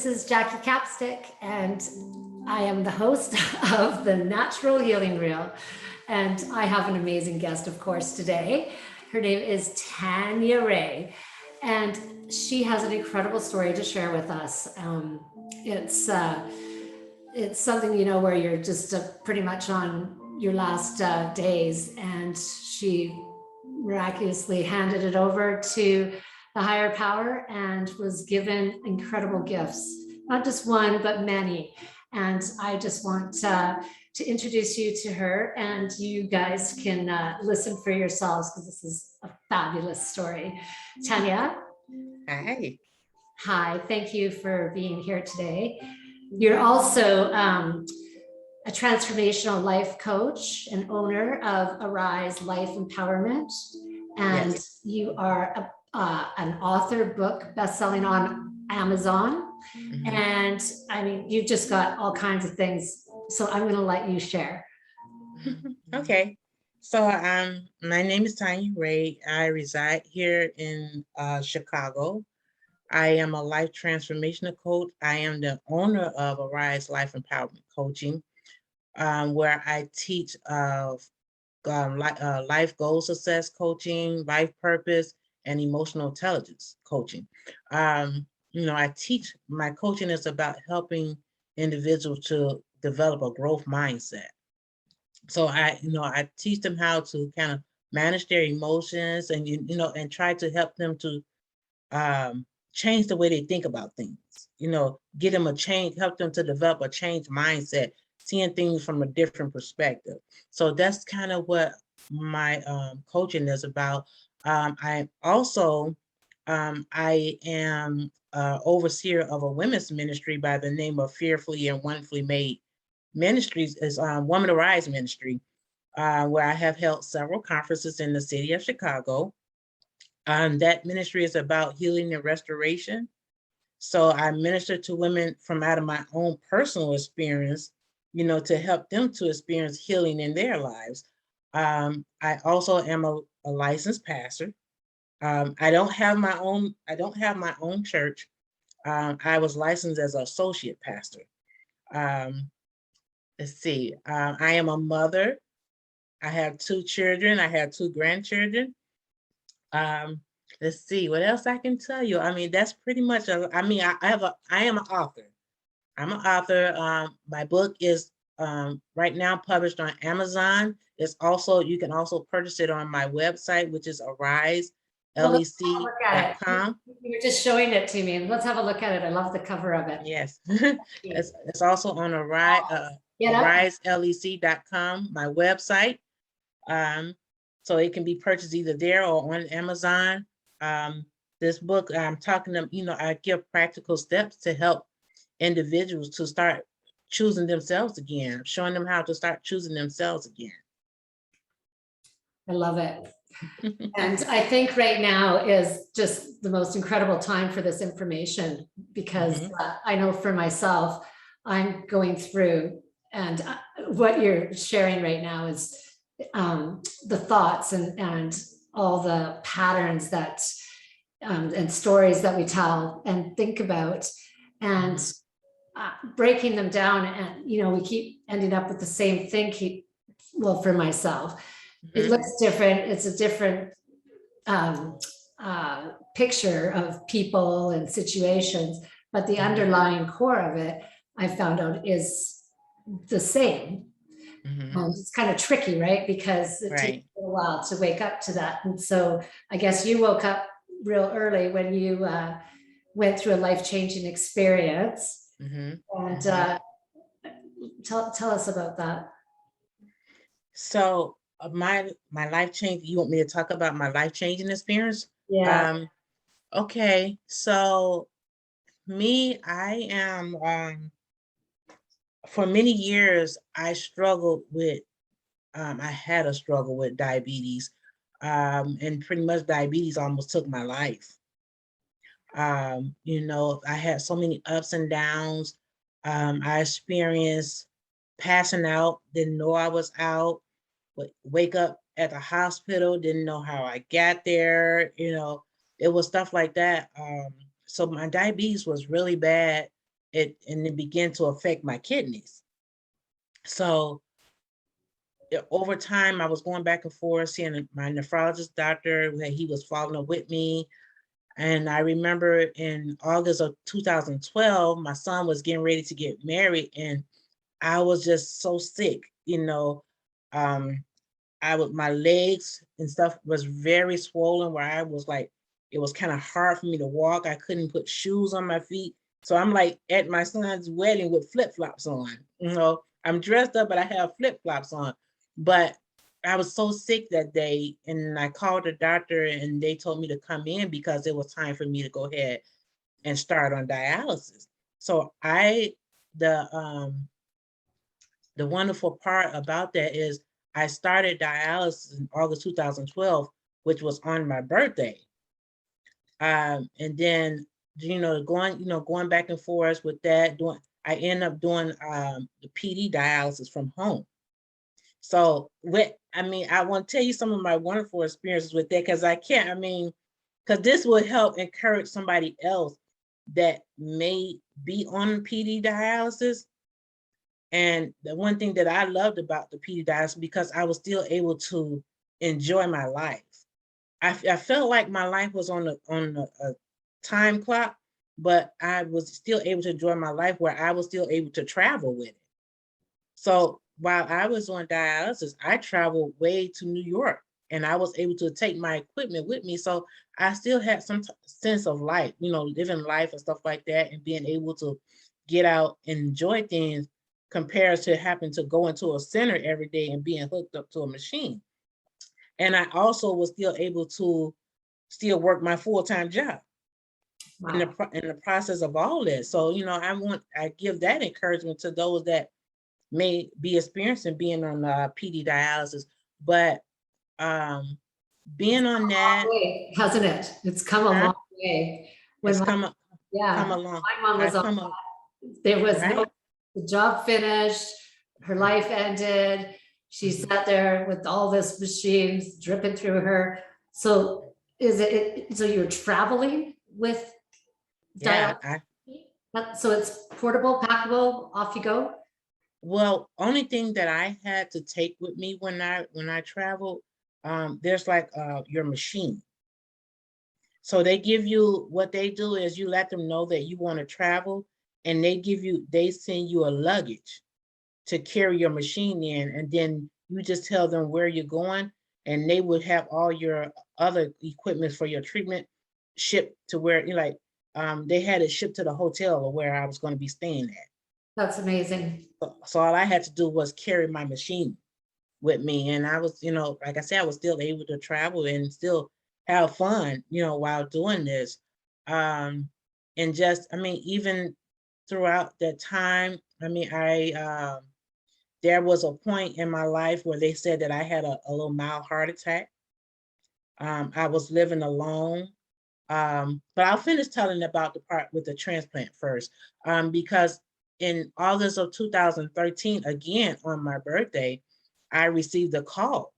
This is Jackie Capstick, and I am the host of the Natural Healing Reel. And I have an amazing guest, of course, today. Her name is Tanya Ray, and she has an incredible story to share with us. It's something, you know, where you're just pretty much on your last days, and she miraculously handed it over to the higher power and was given incredible gifts, not just one, but many. And I just want to introduce you to her, and you guys can listen for yourselves because this is a fabulous story. Tanya. Hi. Hi, thank you for being here today. You're also a transformational life coach and owner of Arise Life Empowerment. And Yes. you are an author, book bestselling on Amazon. Mm-hmm. And I mean, you've just got all kinds of things. So I'm going to let you share. Okay. So my name is Tanya Ray. I reside here in Chicago. I am a life transformational coach. I am the owner of Arise Life Empowerment Coaching, where I teach life goal success coaching, life purpose, and emotional intelligence coaching. I teach, my coaching is about helping individuals to develop a growth mindset. So I teach them how to kind of manage their emotions and, and try to help them to change the way they think about things, get them help them to develop a change mindset, seeing things from a different perspective. So that's kind of what my coaching is about. I also, I am overseer of a women's ministry by the name of Fearfully and Wonderfully Made Ministries, is Woman to Rise Ministry, where I have held several conferences in the city of Chicago. That ministry is about healing and restoration. So I minister to women from out of my own personal experience, to help them to experience healing in their lives. I also am a licensed pastor. I don't have my own church. I was licensed as an associate pastor. Let's see. I am a mother. I have 2 children. I have 2 grandchildren. Let's see what else I can tell you. I mean, that's pretty much. I am an author. I'm an author. My book is right now published on Amazon. You can also purchase it on my website, which is ariselec.com. You were just showing it to me. Let's have a look at it. I love the cover of it. Yes. It's also on ariselec.com, my website. So it can be purchased either there or on Amazon. This book, I'm talking to, I give practical steps to help individuals to start choosing themselves again, showing them how to start choosing themselves again. I love it. And I think right now is just the most incredible time for this information, because I know for myself, I'm going through, and what you're sharing right now is the thoughts and all the patterns that and stories that we tell and think about, and breaking them down. And we keep ending up with the same thing. Well, for myself, it looks different. It's a different picture of people and situations, but the underlying core of it, I found out, is the same. It's kind of tricky, right? Because it takes a while to wake up to that. And so I guess you woke up real early when you went through a life-changing experience. And tell us about that. So my life change, you want me to talk about my life-changing experience? Yeah. Okay, so I am for many years I struggled with I had a struggle with diabetes, and pretty much diabetes almost took my life. I had so many ups and downs. I experienced passing out, didn't know I was out, wake up at the hospital, didn't know how I got there. It was stuff like that. So my diabetes was really bad. it began to affect my kidneys. So over time, I was going back and forth seeing my nephrologist doctor, that he was following up with me. And I remember in August of 2012, my son was getting ready to get married, and I was just so sick, you know. My legs and stuff was very swollen, where I was like, it was kind of hard for me to walk. I couldn't put shoes on my feet. So I'm like at my son's wedding with flip-flops on, you know. I'm dressed up, but I have flip-flops on. But I was so sick that day, and I called the doctor, and they told me to come in because it was time for me to go ahead and start on dialysis. So the wonderful part about that is I started dialysis in August 2012, which was on my birthday. And then, going back and forth with that, I ended up doing the PD dialysis from home. So I want to tell you some of my wonderful experiences with that, because because this will help encourage somebody else that may be on PD dialysis. And the one thing that I loved about the PD dialysis, because I was still able to enjoy my life. I felt like my life was on a time clock, but I was still able to enjoy my life, where I was still able to travel with it. So while I was on dialysis, I traveled way to New York, and I was able to take my equipment with me. So I still had some sense of life, living life and stuff like that, and being able to get out and enjoy things, compared to having to go into a center every day and being hooked up to a machine. And I also was still able to still work my full-time job. Wow. in the process of all this. So, I give that encouragement to those that may be experiencing being on PD dialysis, but being on that, way, hasn't it? It's come a long way. Come along. My mom was on that. There was the job finished, her life ended. She sat there with all this machines dripping through her. So so you're traveling with dialysis? So it's portable, packable, off you go? Well, only thing that I had to take with me when I traveled, there's like your machine. So they give you, what they do is you let them know that you want to travel, and they send you a luggage to carry your machine in, and then you just tell them where you're going, and they would have all your other equipment for your treatment shipped to where they had it shipped to the hotel or where I was going to be staying at. That's amazing. So all I had to do was carry my machine with me, and I was, like I said, I was still able to travel and still have fun, while doing this. And even throughout that time, there was a point in my life where they said that I had a little mild heart attack. I was living alone. But I'll finish telling about the part with the transplant first, because in August of 2013, again, on my birthday, I received a call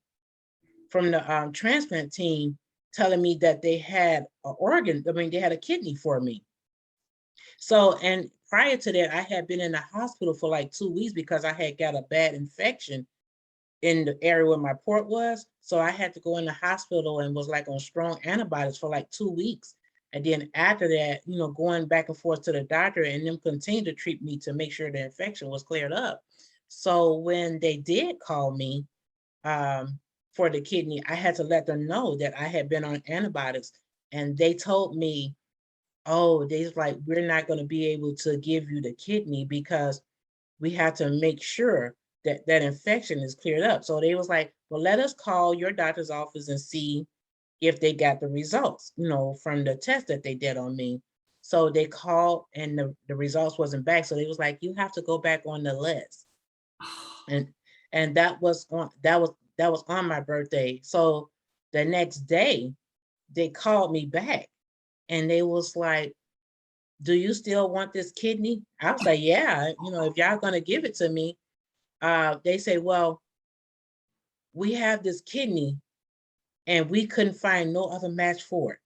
from the transplant team telling me that they had an organ. They had a kidney for me. So, and prior to that, I had been in the hospital for like 2 weeks because I had got a bad infection in the area where my port was. So I had to go in the hospital and was like on strong antibiotics for like 2 weeks. And then after that, going back and forth to the doctor, and them continue to treat me to make sure the infection was cleared up. So when they did call me for the kidney, I had to let them know that I had been on antibiotics. And they told me, oh, they's like, we're not going to be able to give you the kidney because we have to make sure that that infection is cleared up. So they was like, well, let us call your doctor's office and see if they got the results, from the test that they did on me. So they called, and the results wasn't back. So they was like, you have to go back on the list. And that was on my birthday. So the next day they called me back, and they was like, do you still want this kidney? I was like, yeah, if y'all gonna give it to me. They say, well, we have this kidney and we couldn't find no other match for it.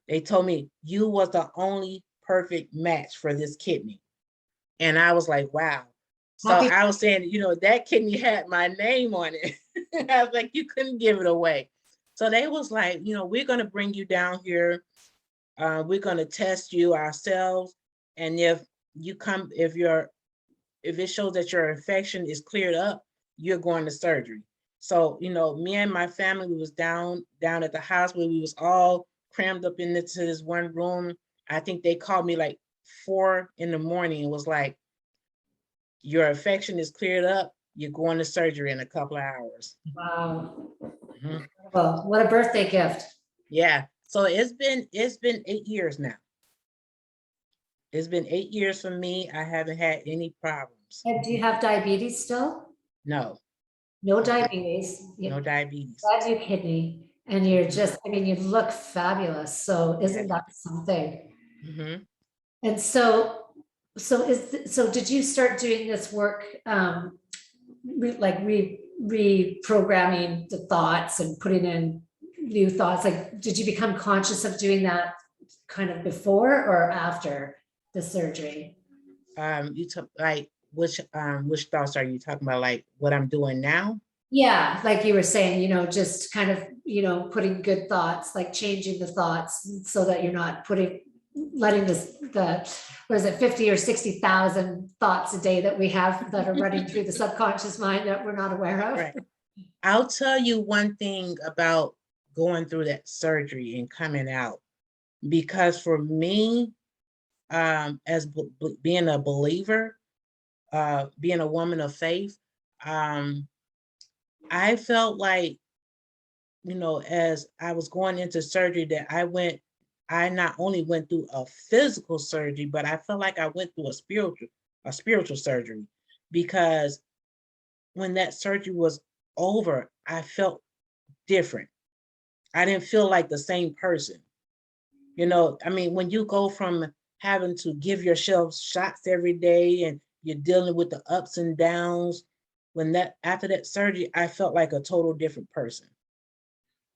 They told me you was the only perfect match for this kidney. And I was like, wow. So Happy. I was saying, that kidney had my name on it. I was like, you couldn't give it away. So they was like, we're going to bring you down here. We're going to test you ourselves. And if it shows that your infection is cleared up, you're going to surgery. So, me and my family, we was down at the hospital. We was all crammed up into this one room. I think they called me like 4 a.m. and was like, your infection is cleared up. You're going to surgery in a couple of hours. Wow. Mhm. Well, what a birthday gift. Yeah. So it's been 8 years now. It's been 8 years for me. I haven't had any problems. And do you have diabetes still? No. No diabetes. No diabetes. Glad you kidney. And you're just, I mean, you look fabulous. So isn't that something? Mm-hmm. And so did you start doing this work, reprogramming the thoughts and putting in new thoughts? Like, did you become conscious of doing that kind of before or after the surgery? You took like which thoughts are you talking about? Like what I'm doing now? Yeah, like you were saying, just kind of, putting good thoughts, like changing the thoughts so that you're not letting what is it, 50 or 60,000 thoughts a day that we have that are running through the subconscious mind that we're not aware of. Right. I'll tell you one thing about going through that surgery and coming out, because for me, as being a believer, being a woman of faith, I felt like, as I was going into surgery, that I not only went through a physical surgery, but I felt like I went through a spiritual surgery, because when that surgery was over, I felt different. I didn't feel like the same person. I mean, when you go from having to give yourself shots every day and you're dealing with the ups and downs, after that surgery, I felt like a total different person.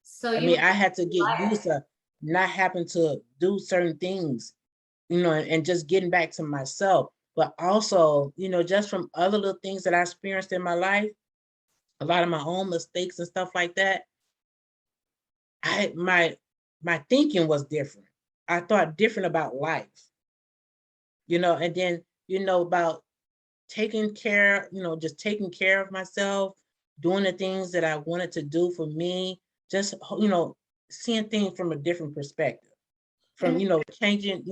So I mean, I had to get used to not having to do certain things, and just getting back to myself. But also, just from other little things that I experienced in my life, a lot of my own mistakes and stuff like that, my thinking was different. I thought different about life, and then, about taking care, just taking care of myself, doing the things that I wanted to do for me, just, seeing things from a different perspective, from, changing,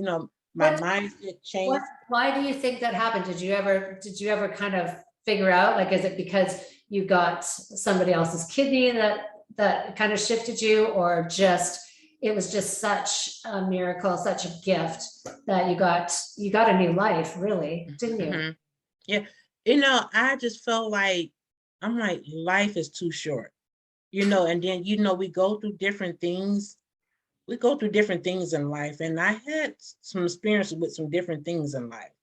my mindset changed. Why do you think that happened? Did you ever kind of figure out, like, is it because you got somebody else's kidney that kind of shifted you, or it was just such a miracle, such a gift that you got a new life, really, didn't you? Mm-hmm. Yeah. I just felt like, I'm like, life is too short, and then, we go through different things. We go through different things in life, and I had some experience with some different things in life.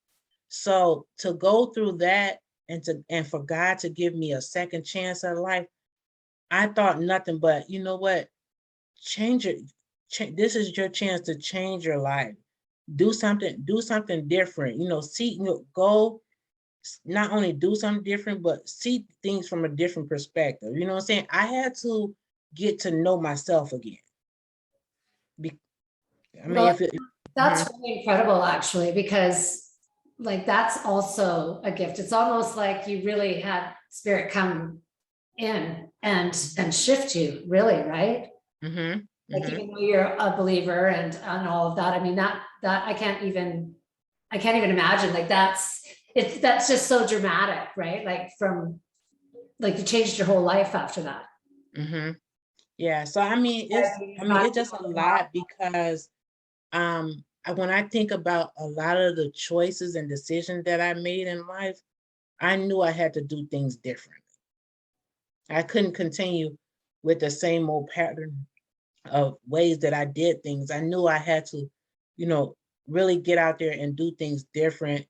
So to go through that, and for God to give me a second chance at life, I thought nothing but, you know what, change it. This is your chance to change your life. Do something different. Go, not only do something different, but see things from a different perspective. You know what I'm saying? I had to get to know myself again. Well, If it, that's really incredible, actually, because like that's also a gift. It's almost like you really had spirit come in and shift you, really, right? mm-hmm, Like, mm-hmm. even though you're a believer and all of that, I mean, that I can't even imagine, like that's just so dramatic, right? Like you changed your whole life after that. Mm-hmm. Yeah. So it's just a lot, because when I think about a lot of the choices and decisions that I made in life, I knew I had to do things differently. I couldn't continue with the same old pattern of ways that I did things. I knew I had to, really get out there and do things different,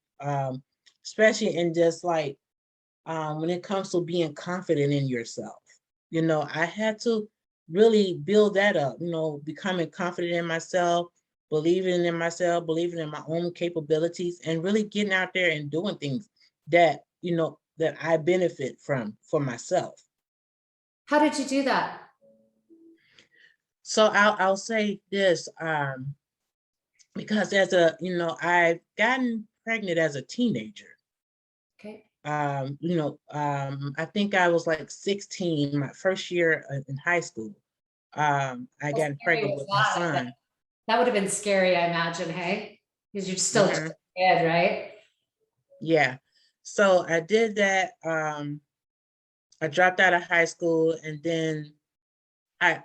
especially in just like, when it comes to being confident in yourself. I had to really build that up, becoming confident in myself, believing in myself, believing in my own capabilities, and really getting out there and doing things that, that I benefit from for myself. How did you do that? So I'll say this, because I've gotten pregnant as a teenager. Okay. I think I was like 16, my first year in high school. I got pregnant with my son. That would have been scary, I imagine, hey? Because you're still just a kid, right? Yeah. So I did that. I dropped out of high school, and then I,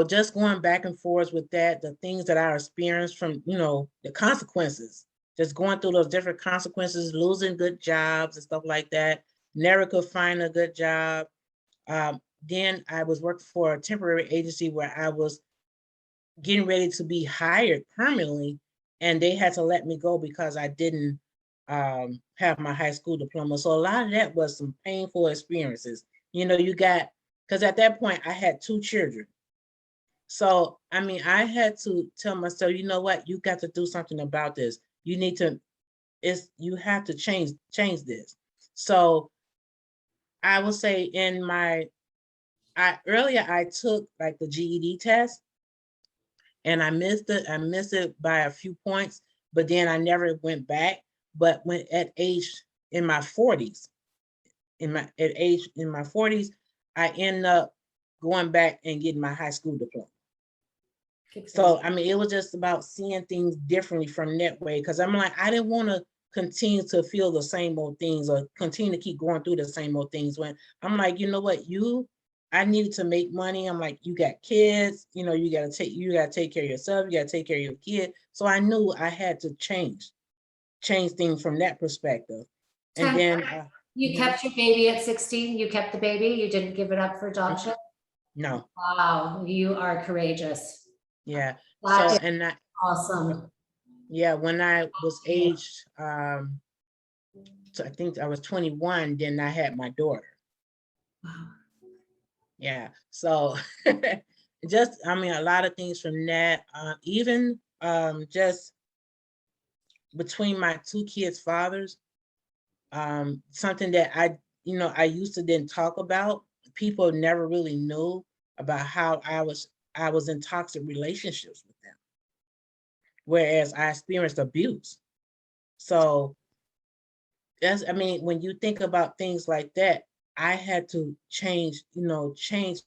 just going back and forth with that, the things that I experienced from, the consequences, just going through those different consequences, losing good jobs and stuff like that. Never could find a good job. Then I was working for a temporary agency where I was getting ready to be hired permanently, and they had to let me go because I didn't have my high school diploma. So a lot of that was some painful experiences. Because at that point I had 2 children. So, I had to tell myself, you know what, you got to do something about this. You have to change this. So I would say earlier I took like the GED test, and I missed it by a few points, but then I never went back. But when in my 40s, in my 40s, I ended up going back and getting my high school diploma. So, it was just about seeing things differently from that way, because I'm like, I didn't want to continue to feel the same old things or continue to keep going through the same old things, when I'm like, you know what, I needed to make money. I'm like, you got kids, you gotta take care of yourself, you gotta take care of your kid. So I knew I had to change things from that perspective. And then you kept your baby at 16. You kept the baby. You didn't give it up for adoption. No. Wow, you are courageous. Yeah. That is awesome. Yeah, when I was aged, so I think I was 21, then I had my daughter. Wow. Yeah. So just, a lot of things from that, even just between my 2 kids' fathers, something that I used to didn't talk about. People never really knew about how I was in toxic relationships with them, whereas I experienced abuse. So when you think about things like that, I had to change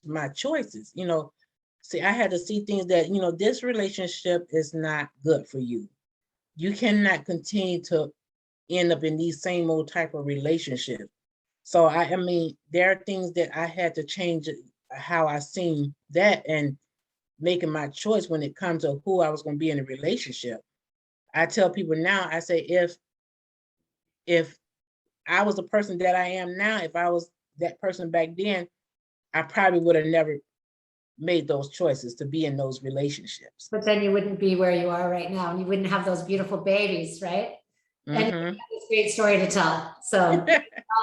my choices. See, I had to see things that, this relationship is not good for you. You cannot continue to end up in these same old type of relationships. So there are things that I had to change how I seen that, and making my choice when it comes to who I was going to be in a relationship. I tell people now, I say, if I was the person that I am now, if I was that person back then, I probably would have never made those choices to be in those relationships. But then you wouldn't be where you are right now, and you wouldn't have those beautiful babies, right? And you have this great story to tell. So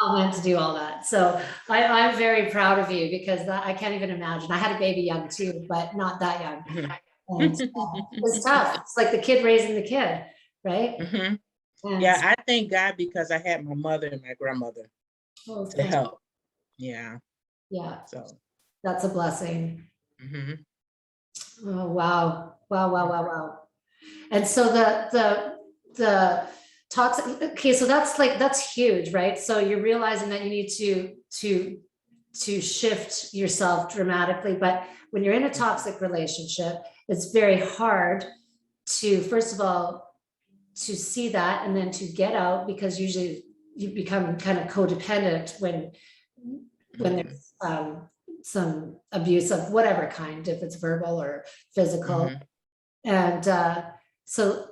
all meant to do all that. So I'm very proud of you, because I can't even imagine. I had a baby young too, but not that young. And it's tough. It's like the kid raising the kid, right? Yeah, I thank God because I had my mother and my grandmother to help. Yeah. Yeah. So that's a blessing. Oh, wow. Wow. And so the toxic, okay, so that's huge, right? So you're realizing that you need to shift yourself dramatically. But when you're in a toxic relationship, it's very hard to, first of all, to see that, and then to get out, because usually you become kind of codependent when there's some abuse of whatever kind, if it's verbal or physical. And so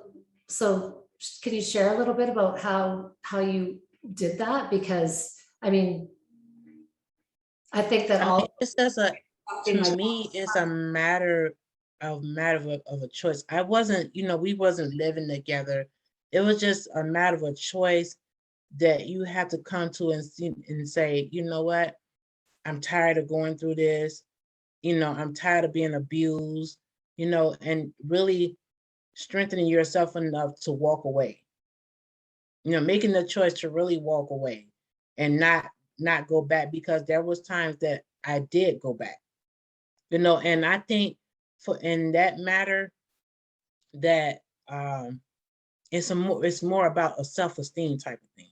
can you share a little bit about how you did that? Because I think that it's just to me, it's a matter of a choice. I wasn't, we wasn't living together. It was just a matter of a choice that you have to come to and say, you know what, I'm tired of going through this. I'm tired of being abused, and really strengthening yourself enough to walk away. Making the choice to really walk away and not go back, because there was times that I did go back. And I think in that matter that it's more about a self-esteem type of thing,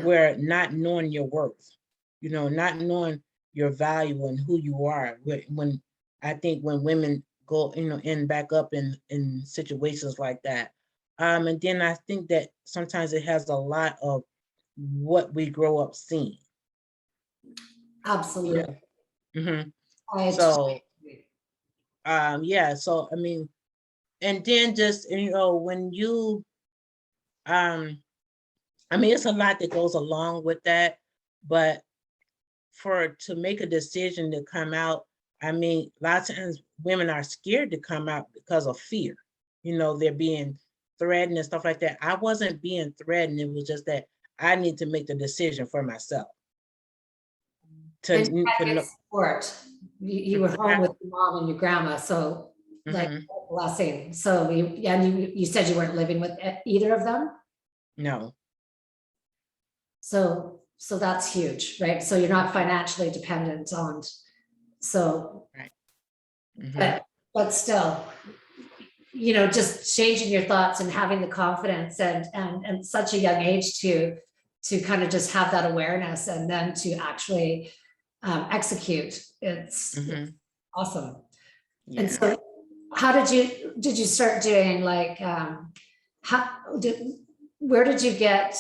where not knowing your worth, not knowing your value and who you are. When I think when women go, end back up in situations like that. And then I think that sometimes it has a lot of what we grow up seeing. Absolutely. So, yeah. So, I mean, and then just, when you, I mean, it's a lot that goes along with that, but to make a decision to come out, I mean, a lot of times women are scared to come out because of fear. They're being threatened and stuff like that. I wasn't being threatened. It was just that I need to make the decision for myself. And get support. You were home with your mom and your grandma, so like blessing. So you said you weren't living with either of them? No. So that's huge, right? So you're not financially dependent on, so, right. But still, just changing your thoughts and having the confidence and such a young age to kind of just have that awareness and then to actually execute. It's awesome. Yeah. And so how did you start doing, like, where did you get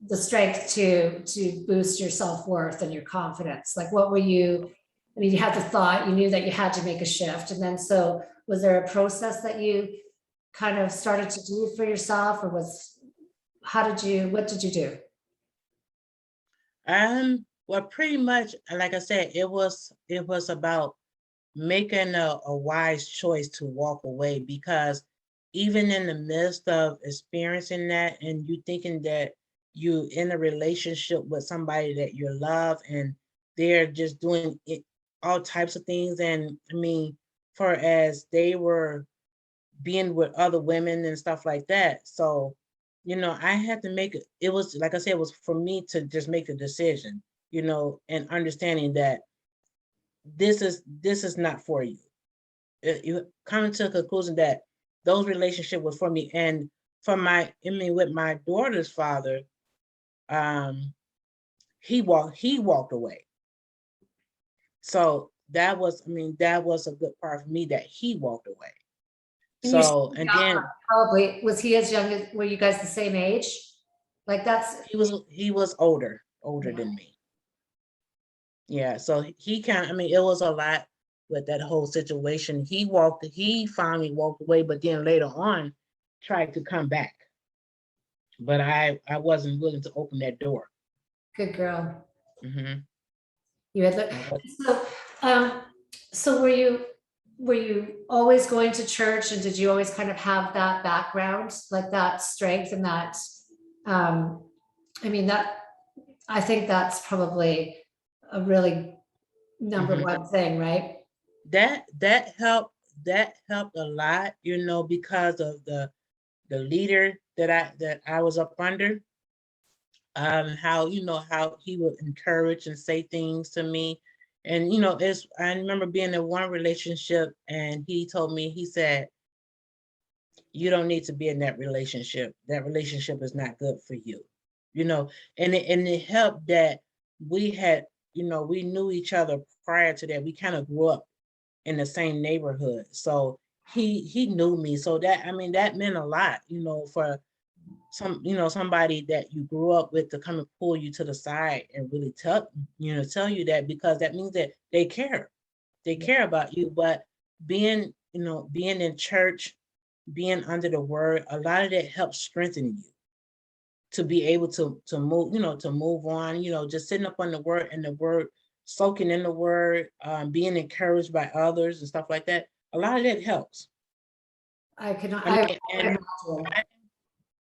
the strength to boost your self-worth and your confidence? Like, what were you, I mean, you had the thought, you knew that you had to make a shift. And then, so was there a process that you kind of started to do for yourself, or what did you do? Well, pretty much, like I said, it was about making a wise choice to walk away, because even in the midst of experiencing that and you thinking that you in a relationship with somebody that you love and they're just doing all types of things, and I mean, for as they were being with other women and stuff like that. So, I had to make it was, like I said, it was for me to just make a decision, and understanding that this is not for you. You coming to a conclusion that those relationships were for me. And with my daughter's father, he walked away. So that was a good part for me, that he walked away. So, and then probably, was he as young as, were you guys the same age? Like, he was older than me. Yeah, so he it was a lot with that whole situation. He finally walked away, but then later on tried to come back. But I wasn't willing to open that door. Good girl. You had so were you always going to church, and did you always kind of have that background, like that strength and that, I mean, I think that's probably a really number one thing, right? That helped a lot, because of the leader that I was up under. How he would encourage and say things to me. And I remember being in one relationship, and he told me, he said, you don't need to be in that relationship. That relationship is not good for you. And it helped that we had, we knew each other prior to that. We kind of grew up in the same neighborhood. So he knew me. So that meant a lot, for somebody that you grew up with to come and pull you to the side and really tell you that, because that means that they care about you. But being in church, being under the word, a lot of that helps strengthen you to be able to move, to move on, just sitting up on the word and the word, soaking in the word, being encouraged by others and stuff like that. A lot of that helps.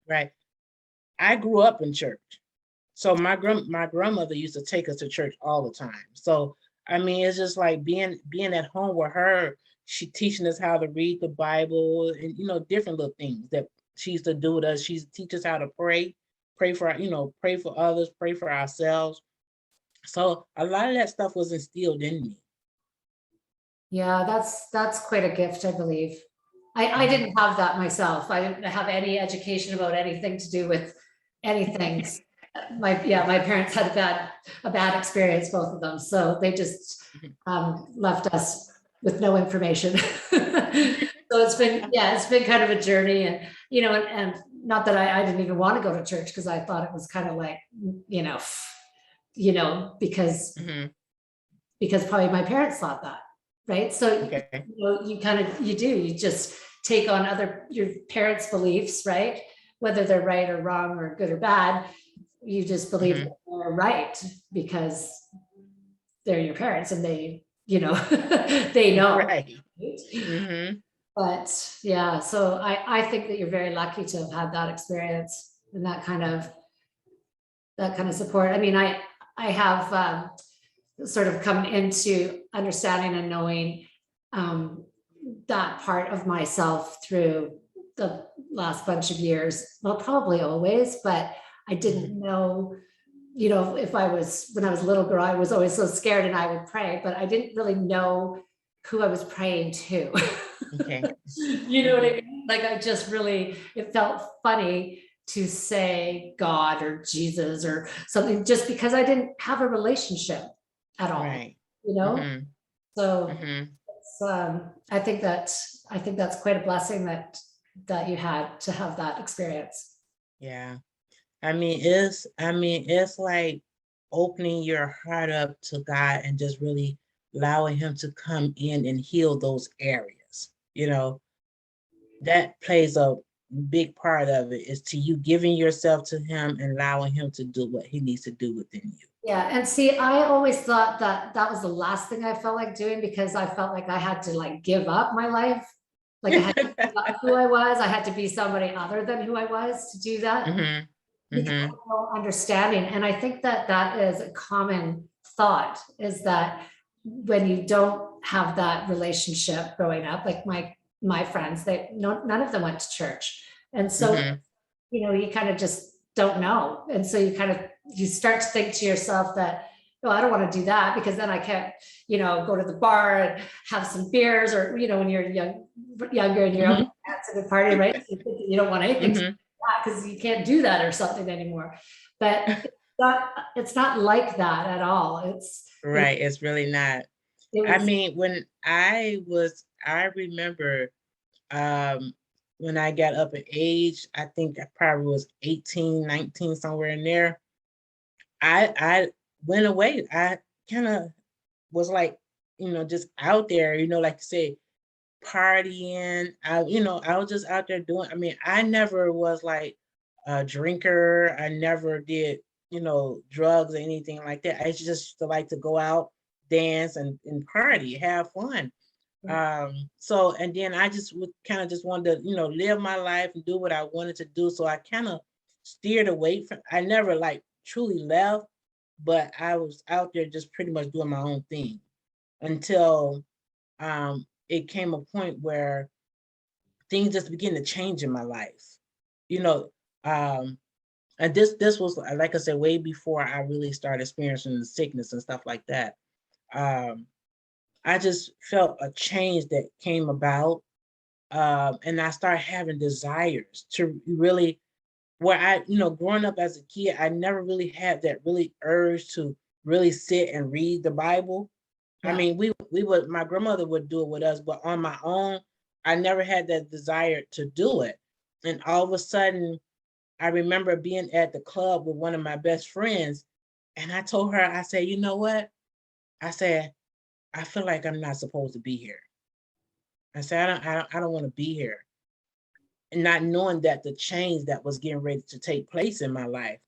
Right. I grew up in church. So my grandmother used to take us to church all the time. So I mean, it's just like being at home with her. She teaching us how to read the Bible and different little things that she used to do with us. She teaches how to pray for pray for others, pray for ourselves. So a lot of that stuff was instilled in me. Yeah, that's quite a gift, I believe. I Mhm. didn't have that myself. I didn't have any education about anything to do with anything. My parents had a bad experience, both of them. So they just Mhm. left us with no information. So it's been kind of a journey, and not that I didn't even want to go to church because I thought it was kind of like, you know, because Mhm. probably my parents thought that, right? So Okay. you just take on your parents' beliefs, right? Whether they're right or wrong or good or bad, you just believe that Mhm. they're right because they're your parents and they, they know. Right. Right? Mhm. But yeah, so I think that you're very lucky to have had that experience and that kind of support. I mean, I have sort of come into understanding and knowing um, that part of myself through the last bunch of years. Well, probably always, but I didn't Mhm. know, if when I was a little girl, I was always so scared and I would pray, but I didn't really know who I was praying to. Okay. You know what I Mhm. mean? Like it felt funny to say God or Jesus or something just because I didn't have a relationship at all, Right. you know? Mhm. So Mhm. I think that's quite a blessing that you had to have that experience. Yeah. I mean, it's like opening your heart up to God and just really allowing him to come in and heal those areas. That plays a big part of it is to you giving yourself to him and allowing him to do what he needs to do within you. Yeah, and see, I always thought that was the last thing I felt like doing because I felt like I had to like give up my life. Like I had to give up who I was. I had to be somebody other than who I was to do that Mhm. because I Mhm. have no understanding. And I think that is a common thought is that when you don't have that relationship growing up, like my friends, none of them went to church. And so Mhm. you kind of just don't know. And so you start to think to yourself that, oh, I don't want to do that because then I can't, go to the bar and have some beers or, when you're younger and you're out Mhm. at a party, right? You don't want anything to do Mhm. that because you can't do that or something anymore. But it's not like that at all. Right, it's really not. It I was, mean, I remember um when I got up in age, I think I probably was 18, 19, somewhere in there. I went away. I kind of was like, just out there, like you say, partying. I was just out there doing. I mean, I never was like a drinker. I never did, drugs or anything like that. I just used to like to go out, dance and party, have fun. So and then I just would kind of just wanted to, live my life and do what I wanted to do. So I kind of steered away from. I never like truly left, but I was out there just pretty much doing my own thing until it came a point where things just began to change in my life. You know, um, and this was like I said, way before I really started experiencing the sickness and stuff like that. Um, I just felt a change that came about, and I started having desires to really. Where growing up as a kid, I never really had that really urge to really sit and read the Bible. I yeah. mean, we would my grandmother would do it with us, but on my own, I never had that desire to do it. And all of a sudden, I remember being at the club with one of my best friends, and I told her, I said, you know what? I said, I feel like I'm not supposed to be here. I said, I don't want to be here. And not knowing that the change that was getting ready to take place in my life.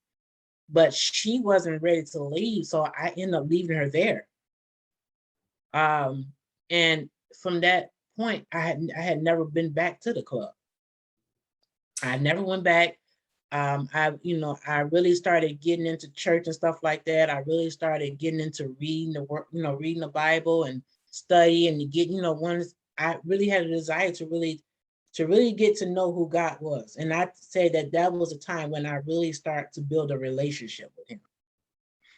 But she wasn't ready to leave, so I ended up leaving her there. And from that point, I had never been back to the club. I never went back. I really started getting into church and stuff like that. I really started getting into reading the work, reading the Bible and study and get, once I really had a desire to really get to know who God was. And I say that was a time when I really started to build a relationship with him.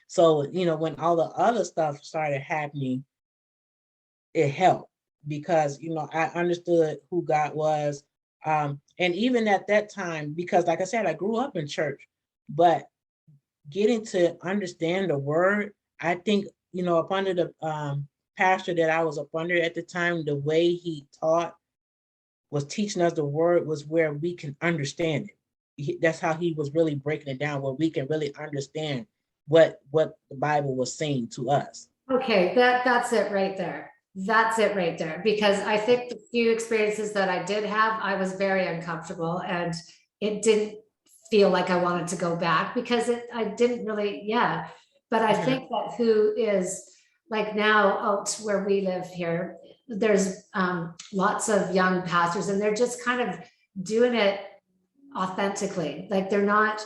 So, when all the other stuff started happening, it helped because, I understood who God was. And even at that time, because like I said, I grew up in church, but getting to understand the word, I think, up under the pastor that I was up under at the time, the way he taught was teaching us the word was where we can understand it. That's how he was really breaking it down, where we can really understand what the Bible was saying to us. Okay, that's it right there. That's it right there. Because I think the few experiences that I did have, I was very uncomfortable and it didn't feel like I wanted to go back because I didn't really, yeah. But I think that who is like now out where we live here, there's lots of young pastors and they're just kind of doing it authentically. Like they're not,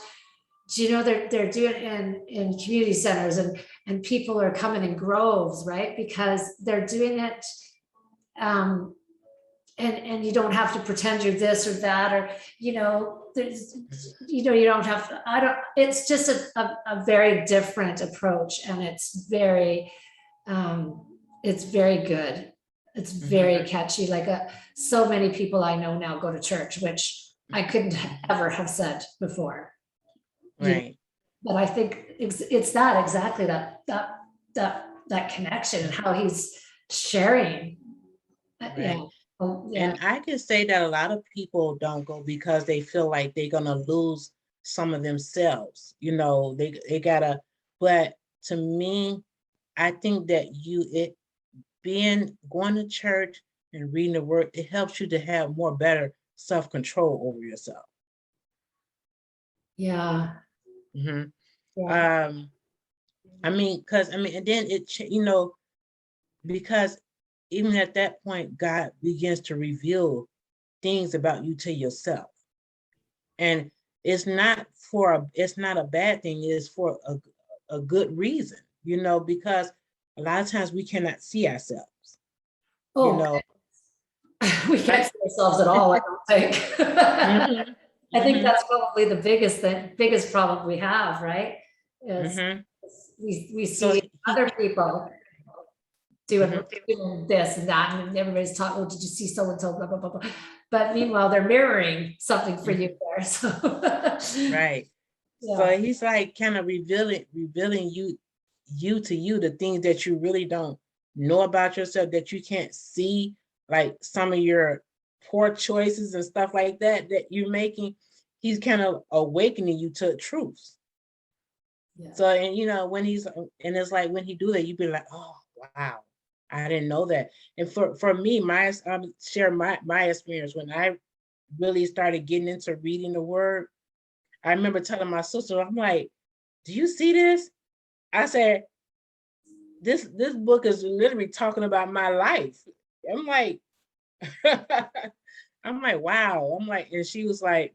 they're doing it in community centers and people are coming in groves, right? Because they're doing it and you don't have to pretend you're this or that, or, there's, you don't have to, it's just a very different approach and it's very good. It's very catchy. Like so many people I know now go to church, which I couldn't ever have said before. Right. But I think it's that exactly that connection and how he's sharing. Right. Yeah. And I can say that a lot of people don't go because they feel like they're gonna lose some of themselves. They gotta. But to me, I think that going to church and reading the word, it helps you to have more better self-control over yourself. Yeah. Mm-hmm. Yeah. And then because even at that point, God begins to reveal things about you to yourself. And it's not a bad thing, it's for a good reason, because a lot of times we cannot see ourselves. We can't see ourselves at all, I don't think. Mm-hmm. I think that's probably the biggest problem we have, right? Is we see other people doing this and that, and everybody's talking, oh, did you see so and so, blah, blah, blah, blah. But meanwhile, they're mirroring something for you there. So right. Yeah. So he's like kind of revealing you to you, the things that you really don't know about yourself, that you can't see, like some of your poor choices and stuff like that you're making. He's kind of awakening you to truths. Yeah. So, and when it's like when he do that, you be like, oh wow, I didn't know that. And for me, share my experience when I really started getting into reading the word. I remember telling my sister, I'm like, do you see this? I said, this book is literally talking about my life. I'm like, wow. I'm like, and she was like,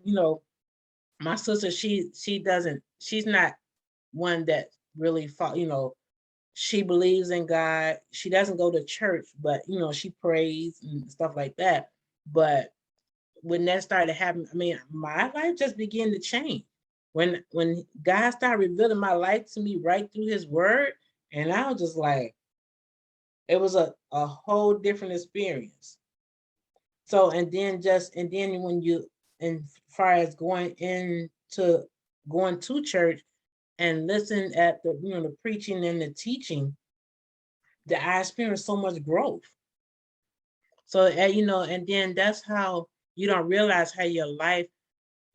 my sister, she's not one that really she believes in God. She doesn't go to church, but she prays and stuff like that. But when that started happening, my life just began to change. When God started revealing my life to me right through his word, and I was just like, it was a whole different experience. So, and then when you, and far as going to church and listen at the preaching and the teaching, that I experienced so much growth. So, and then that's how you don't realize how your life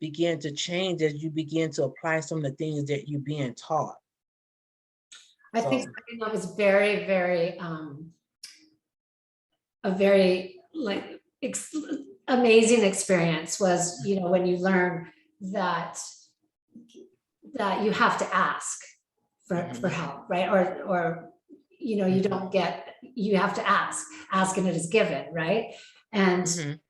begin to change as you begin to apply some of the things that you're being taught. I think something that was very, very, a very amazing experience was, when you learn that you have to ask for help, right? Or you don't get, you have to ask and it is given, right? And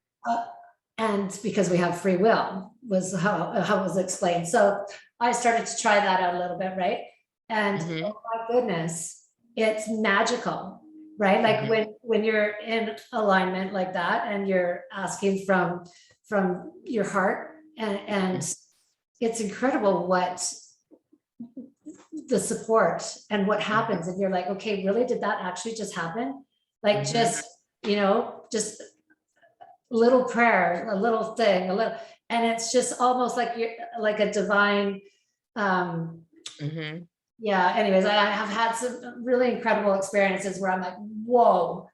And because we have free will was how it was explained. So I started to try that out a little bit, right? And oh my goodness, it's magical, right? Like when you're in alignment like that and you're asking from your heart, and it's incredible what the support and what happens. And you're like, okay, really, did that actually just happen? Like just, just little prayer, a little thing, and it's just almost like you're like a divine, yeah. Anyways, I have had some really incredible experiences where I'm like, whoa,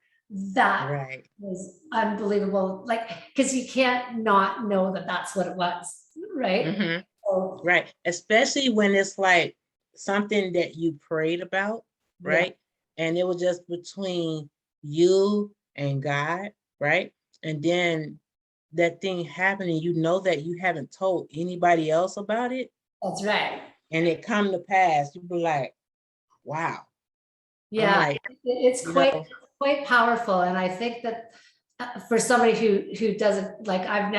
that was unbelievable. Like, because you can't not know that that's what it was, right? So, Right. Especially when it's like something that you prayed about, right? And it was just between you and God, right? And then that thing happened and you know that you haven't told anybody else about it. That's right. And it come to pass. You be like, wow. Yeah, like, it's quite powerful. And I think that for somebody who doesn't, like, I've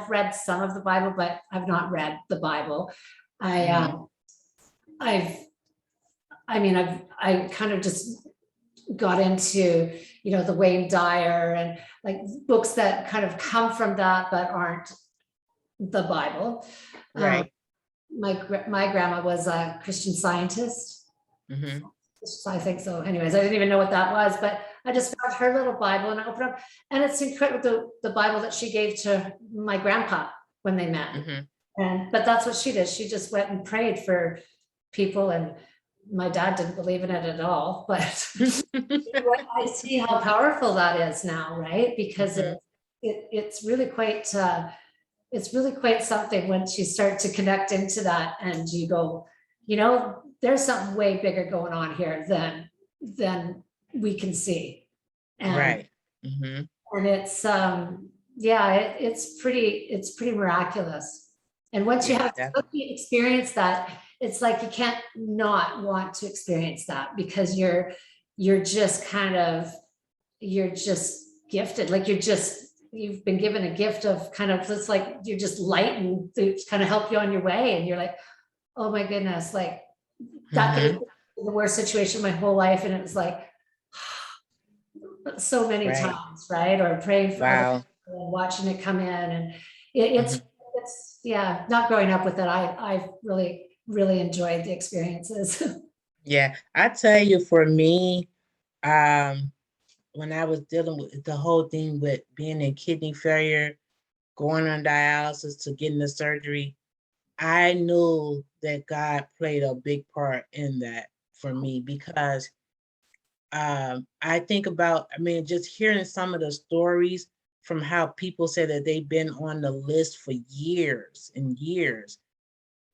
read some of the Bible, but I've not read the Bible. I kind of just got into, the Wayne Dyer and like books that kind of come from that, but aren't the Bible. Right. My grandma was a Christian Scientist. I think so. Anyways, I didn't even know what that was, but I just found her little Bible and I opened up, and it's incredible, the Bible that she gave to my grandpa when they met. But that's what she did. She just went and prayed for people, and my dad didn't believe in it at all, but I see how powerful that is now, right? Because it's really quite something once you start to connect into that and you go, there's something way bigger going on here than we can see. And, and it's, it's pretty miraculous. And once you have experienced that, it's like you can't not want to experience that, because you're just gifted. Like you've been given a gift of it's like you're just lightened to kind of help you on your way. And you're like, oh my goodness, like that could have been the worst situation my whole life. And it was like so many times, right? Or praying for other people and watching it come in. And it's not growing up with it. I've really, really enjoyed the experiences. Yeah, I tell you, for me, when I was dealing with the whole thing with being in kidney failure, going on dialysis to getting the surgery, I knew that God played a big part in that for me, because I think about, just hearing some of the stories from how people say that they've been on the list for years and years.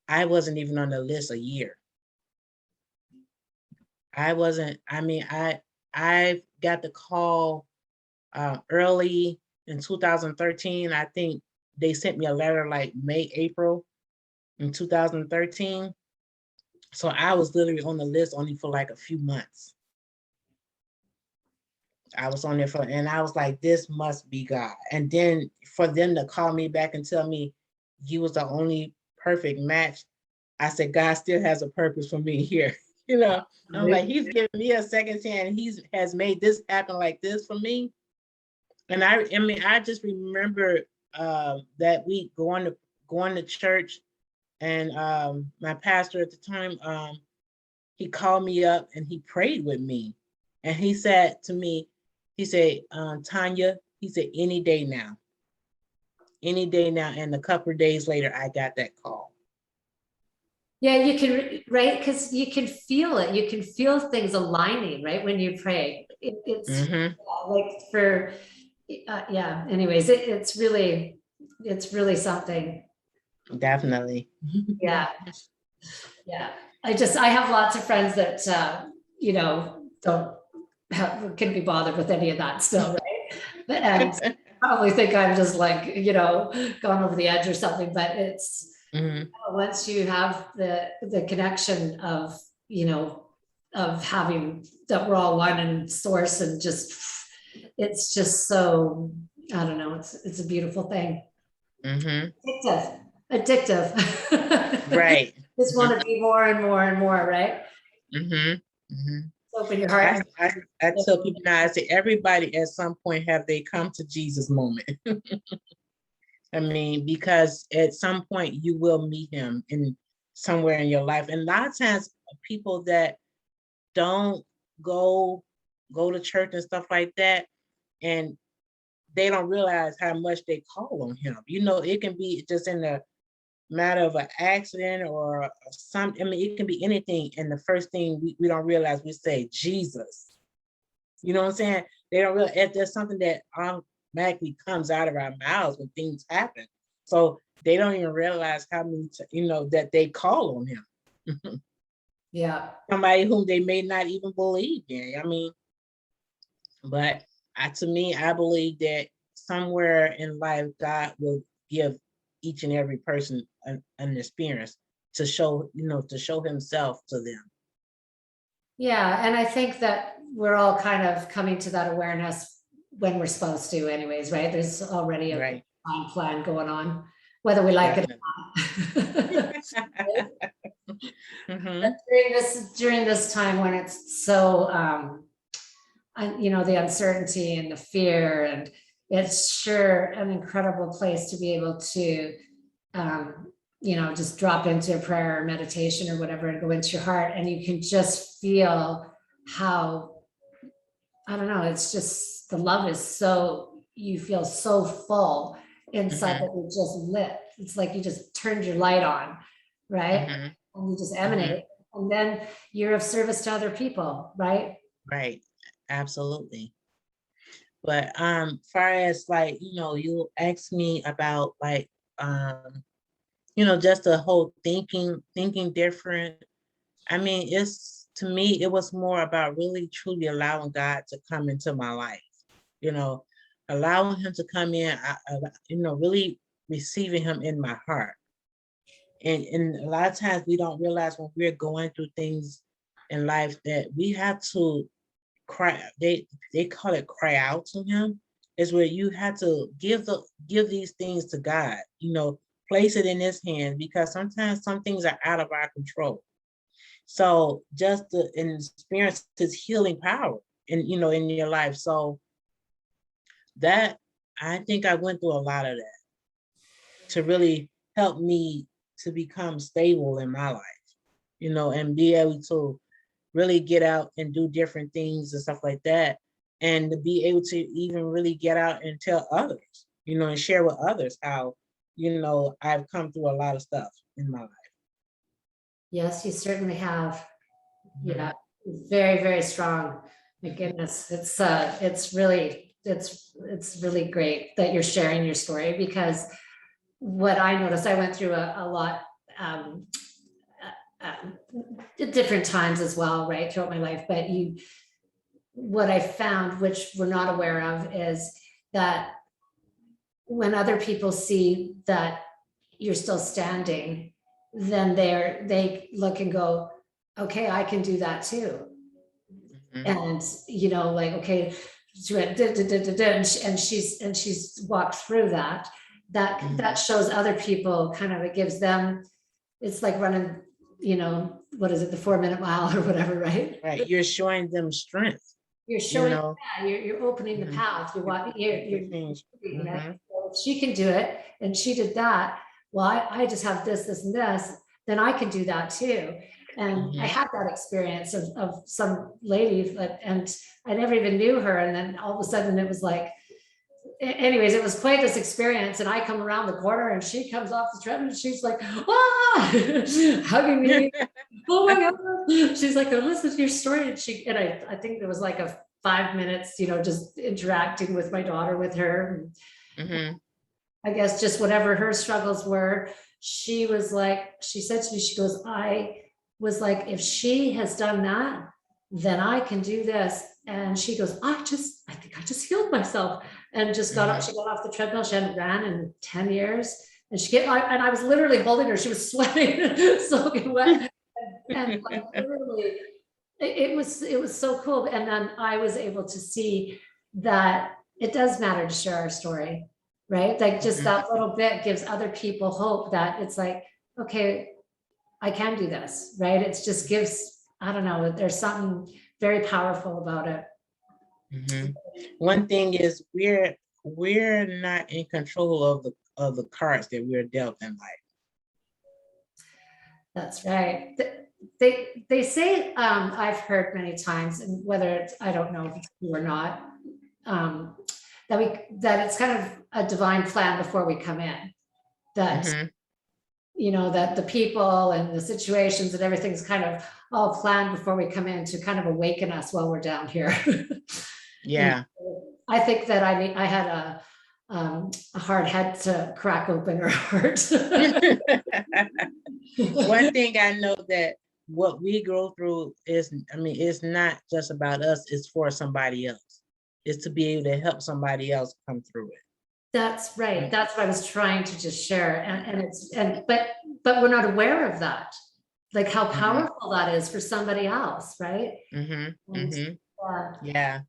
I wasn't even on the list a year. I wasn't, I got the call early in 2013. I think they sent me a letter like May, April in 2013. So I was literally on the list only for like a few months. I was on there and I was like, this must be God. And then for them to call me back and tell me you was the only perfect match, I said, God still has a purpose for me here. I'm like, he's giving me a second chance. He has made this happen like this for me. And I just remember that week going to church, and my pastor at the time, he called me up and he prayed with me. And he said to me, he said, Tanya, he said, any day now. And a couple of days later, I got that call. Yeah, you can, right? Because you can feel it. You can feel things aligning, right? When you pray, it's like for, anyways, it's really something. Definitely. Yeah. I have lots of friends that, couldn't be bothered with any of that still, right? And probably think I'm just like, gone over the edge or something, but it's, once you have the connection of, of having that we're all one in source, and just, it's just so I don't know. It's a beautiful thing. Mm-hmm. Addictive. Right. Just want to be more and more and more, right? Mm-hmm. Mm-hmm. Open your heart. I tell people now, I say everybody at some point have they come to Jesus moment. I mean, because at some point you will meet him in somewhere in your life. And a lot of times people that don't go to church and stuff like that, and they don't realize how much they call on him. You know, it can be just in the matter of an accident or something. I mean, it can be anything. And the first thing we don't realize, we say, Jesus. You know what I'm saying? They don't realize if there's something that automatically comes out of our mouths when things happen. So they don't even realize how many, that they call on him. Yeah. Somebody whom they may not even believe in. I mean, but to me, I believe that somewhere in life, God will give each and every person an experience to show himself to them. Yeah. And I think that we're all kind of coming to that awareness when we're supposed to anyways, right? There's already a Right. plan going on, whether we like Definitely. it or not. Mm-hmm. During this time when it's so, the uncertainty and the fear, and it's sure an incredible place to be able to, just drop into a prayer or meditation or whatever and go into your heart, and you can just feel how, I don't know, it's just the love is so, you feel so full inside that you're just lit. It's like you just turned your light on, right? Mm-hmm. And you just emanate. And then you're of service to other people, right? Right. Absolutely. But far as like, you asked me about like just the whole thinking different. I mean, to me, it was more about really truly allowing God to come into my life, allowing him to come in, really receiving him in my heart. And a lot of times we don't realize when we're going through things in life that we have to cry. They call it cry out to him. Is where you have to give these things to God, place it in his hands, because sometimes some things are out of our control. So just to experience his healing power in your life. So that, I think I went through a lot of that to really help me to become stable in my life, and be able to really get out and do different things and stuff like that. And to be able to even really get out and tell others, and share with others how, I've come through a lot of stuff in my life. Yes, you certainly have. Mhm. Yeah, very, very strong. My goodness, it's really great that you're sharing your story, because what I noticed, I went through a lot, at different times as well, right, throughout my life. But what I found, which we're not aware of, is that when other people see that you're still standing, then they look and go, okay, I can do that too. And like, okay, she went and she's walked through that. That shows other people, kind of, it gives them, it's like running, what is it, the 4-minute mile or whatever, right? Right. You're showing them strength. You're showing, yeah, you're opening the path. You're walking, right? So if she can do it and she did that, well, I just have this, and this, then I can do that too. And I had that experience of some lady, and I never even knew her. And then all of a sudden it was like, anyways, it was quite this experience. And I come around the corner and she comes off the treadmill and she's like, hugging me. Oh my God. She's like, oh, listen to your story. And I think there was like a 5 minutes, just interacting with my daughter, with her. I guess just whatever her struggles were, she said to me, she goes, I was like, if she has done that, then I can do this. And she goes, I think I just healed myself, and just got up. She got off the treadmill. She hadn't ran in 10 years. And and I was literally holding her. She was sweating, soaking wet. And like, literally, it was so cool. And then I was able to see that it does matter to share our story, right? Like just that little bit gives other people hope that it's like, okay, I can do this, right? It just gives, I don't know, there's something very powerful about it. One thing is we're not in control of the cards that we're dealt in life. That's right. They say, I've heard many times, and whether it's, I don't know if it's true or not, that it's kind of a divine plan before we come in. That you know, that the people and the situations and everything's kind of all planned before we come in to kind of awaken us while we're down here. Yeah. I think that I had a hard head to crack open or heart. One thing I know that what we go through is, I mean, it's not just about us, it's for somebody else. It's to be able to help somebody else come through it. That's right. That's what I was trying to just share. But we're not aware of that. Like how powerful that is for somebody else, right? Yeah.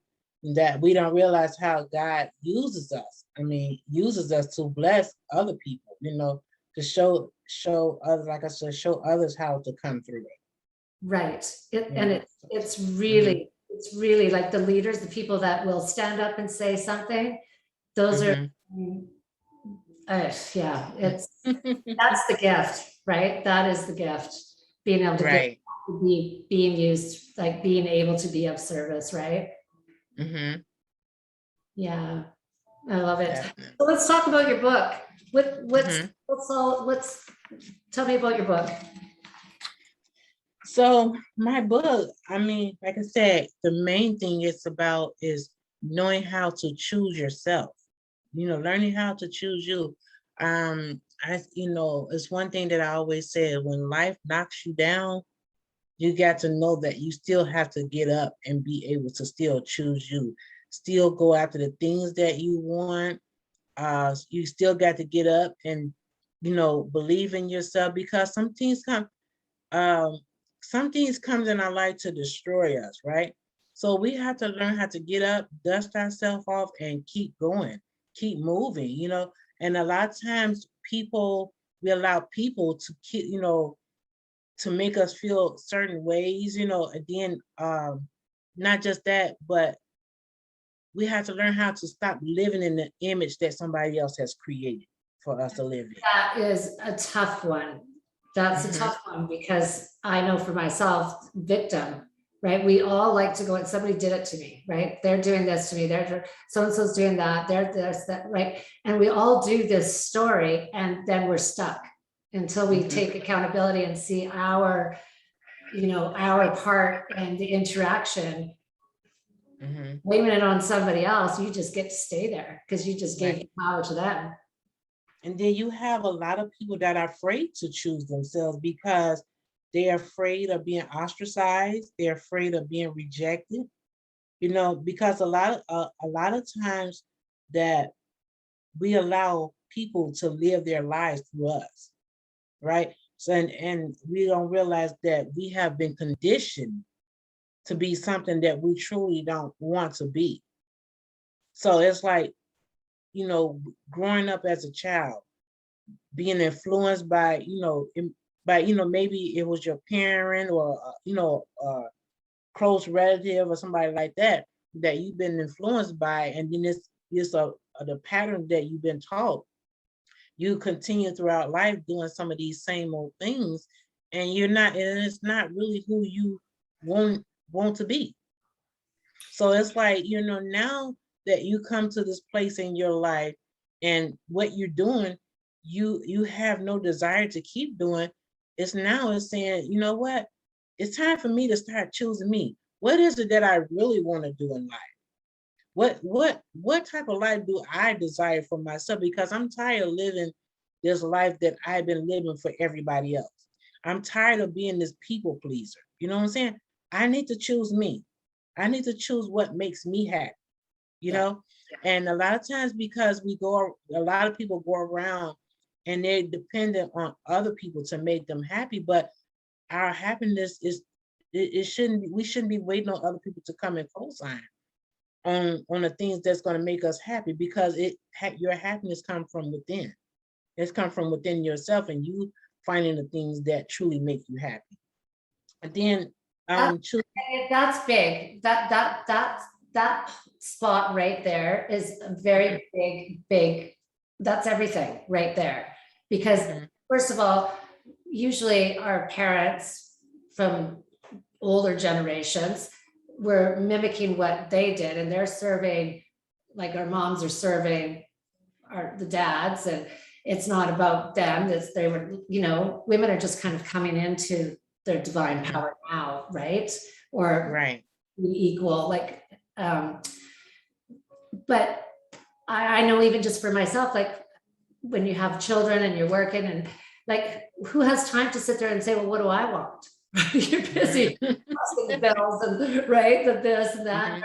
That we don't realize how God uses us. I mean, uses us to bless other people, you know, to show others, like I said, show others how to come through it. Right. It's really like the leaders, the people that will stand up and say something. Those are, yeah, that's the gift, right? That is the gift. Being able to be being used, like being able to be of service, right? Yeah, I love it. So let's talk about your book. Let's tell me about your book. So my book, I mean, like I said, the main thing it's about is knowing how to choose yourself, you know, learning how to choose you. You know, it's one thing that I always said, when life knocks you down, you got to know that you still have to get up and be able to still choose you, still go after the things that you want. You still got to get up and, you know, believe in yourself, because some things come in our life to destroy us, right? So we have to learn how to get up, dust ourselves off, and keep going, keep moving, you know. And a lot of times we allow people to keep, you know, to make us feel certain ways, you know. And then not just that, but we have to learn how to stop living in the image that somebody else has created for us to live in. That is a tough one. That's a tough one, because I know for myself, victim, right? We all like to go, and somebody did it to me, right? They're doing this to me. They're so-and-so's doing that. They're this, that, right? And we all do this story, and then we're stuck until we take accountability and see our, you know, our part and the interaction. Blaming it on somebody else, you just get to stay there because you just gave the power to them. And then you have a lot of people that are afraid to choose themselves because they're afraid of being ostracized. They're afraid of being rejected, you know, because a lot of times that we allow people to live their lives through us, right? So, and we don't realize that we have been conditioned to be something that we truly don't want to be. So it's like, you know, growing up as a child, being influenced by, you know, maybe it was your parent or, you know, close relative or somebody like that you've been influenced by. And then it's the pattern that you've been taught. You continue throughout life doing some of these same old things, and it's not really who you want to be. So it's like, you know, now that you come to this place in your life and what you're doing, you have no desire to keep doing. It's saying, you know what? It's time for me to start choosing me. What is it that I really want to do in life? What type of life do I desire for myself? Because I'm tired of living this life that I've been living for everybody else. I'm tired of being this people pleaser. You know what I'm saying? I need to choose me. I need to choose what makes me happy, you know? And a lot of times, because a lot of people go around and they're dependent on other people to make them happy, but our happiness we shouldn't be waiting on other people to come and co-sign on the things that's going to make us happy, because your happiness comes from within. It's come from within yourself, and you finding the things that truly make you happy. And then That's big. That spot right there is a very big, that's everything right there. Because first of all, usually our parents from older generations were mimicking what they did, and they're serving, like our moms are serving the dads, and it's not about them. They were, women are just kind of coming into their divine power now, right? Or equal, like, but I know even just for myself, like when you have children and you're working, and like, who has time to sit there and say, well, what do I want? You're busy asking the bills and right, the this and that,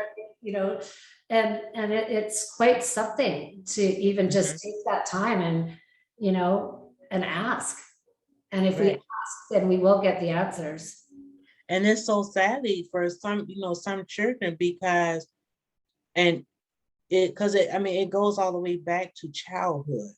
and it's quite something to even just take that time and, and ask. And if we ask, then we will get the answers. And it's so sadly for some, some children, because it goes all the way back to childhood,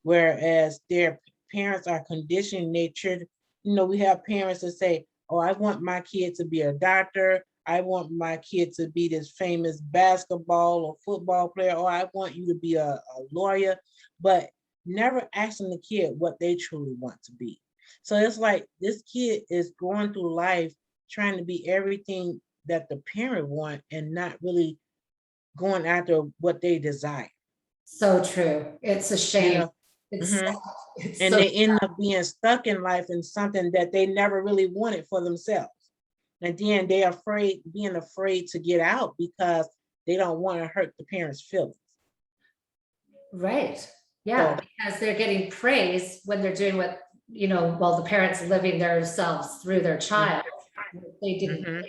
whereas their parents are conditioning their children. We have parents that say, oh, I want my kid to be a doctor. I want my kid to be this famous basketball or football player, or I want you to be a lawyer, but never asking the kid what they truly want to be. So it's like this kid is going through life trying to be everything that the parent wants and not really going after what they desire. So true. It's a shame. And they end up being stuck in life in something that they never really wanted for themselves. And then they're being afraid to get out because they don't want to hurt the parents' feelings. Right. Yeah, because they're getting praise when they're doing what, while the parents living themselves through their child. They didn't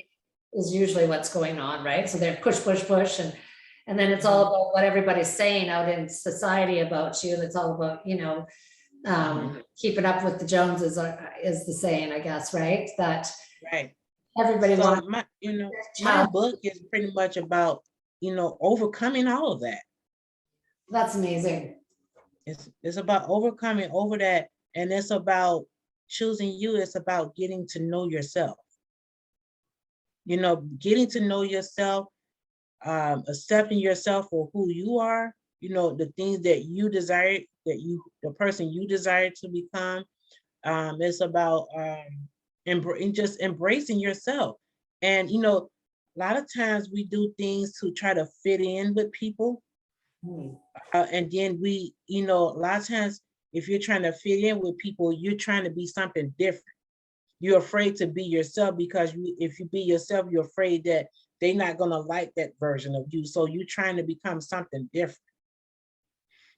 is usually what's going on, right? So they're push, and then it's all about what everybody's saying out in society about you, and it's all about, keeping up with the Joneses is the saying, I guess, right? That everybody wants. My book is pretty much about, overcoming all of that. That's amazing. It's about overcoming over that, and it's about choosing you. It's about getting to know yourself. Getting to know yourself, accepting yourself for who you are, the things that you desire, the person you desire to become. It's about just embracing yourself. And, a lot of times we do things to try to fit in with people. And then we, a lot of times, if you're trying to fit in with people, you're trying to be something different. You're afraid to be yourself because if you be yourself, you're afraid that they're not going to like that version of you. So you're trying to become something different.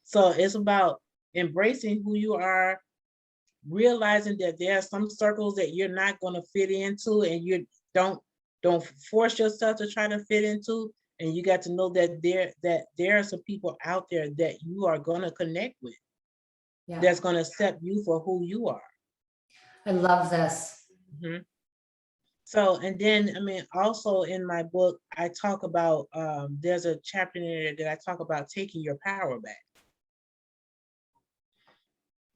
So it's about embracing who you are, realizing that there are some circles that you're not going to fit into, and you don't force yourself to try to fit into. And you got to know that there are some people out there that you are going to connect with. That's going to accept you for who you are. I love this. So, and then, also in my book, I talk about, there's a chapter in there that I talk about taking your power back.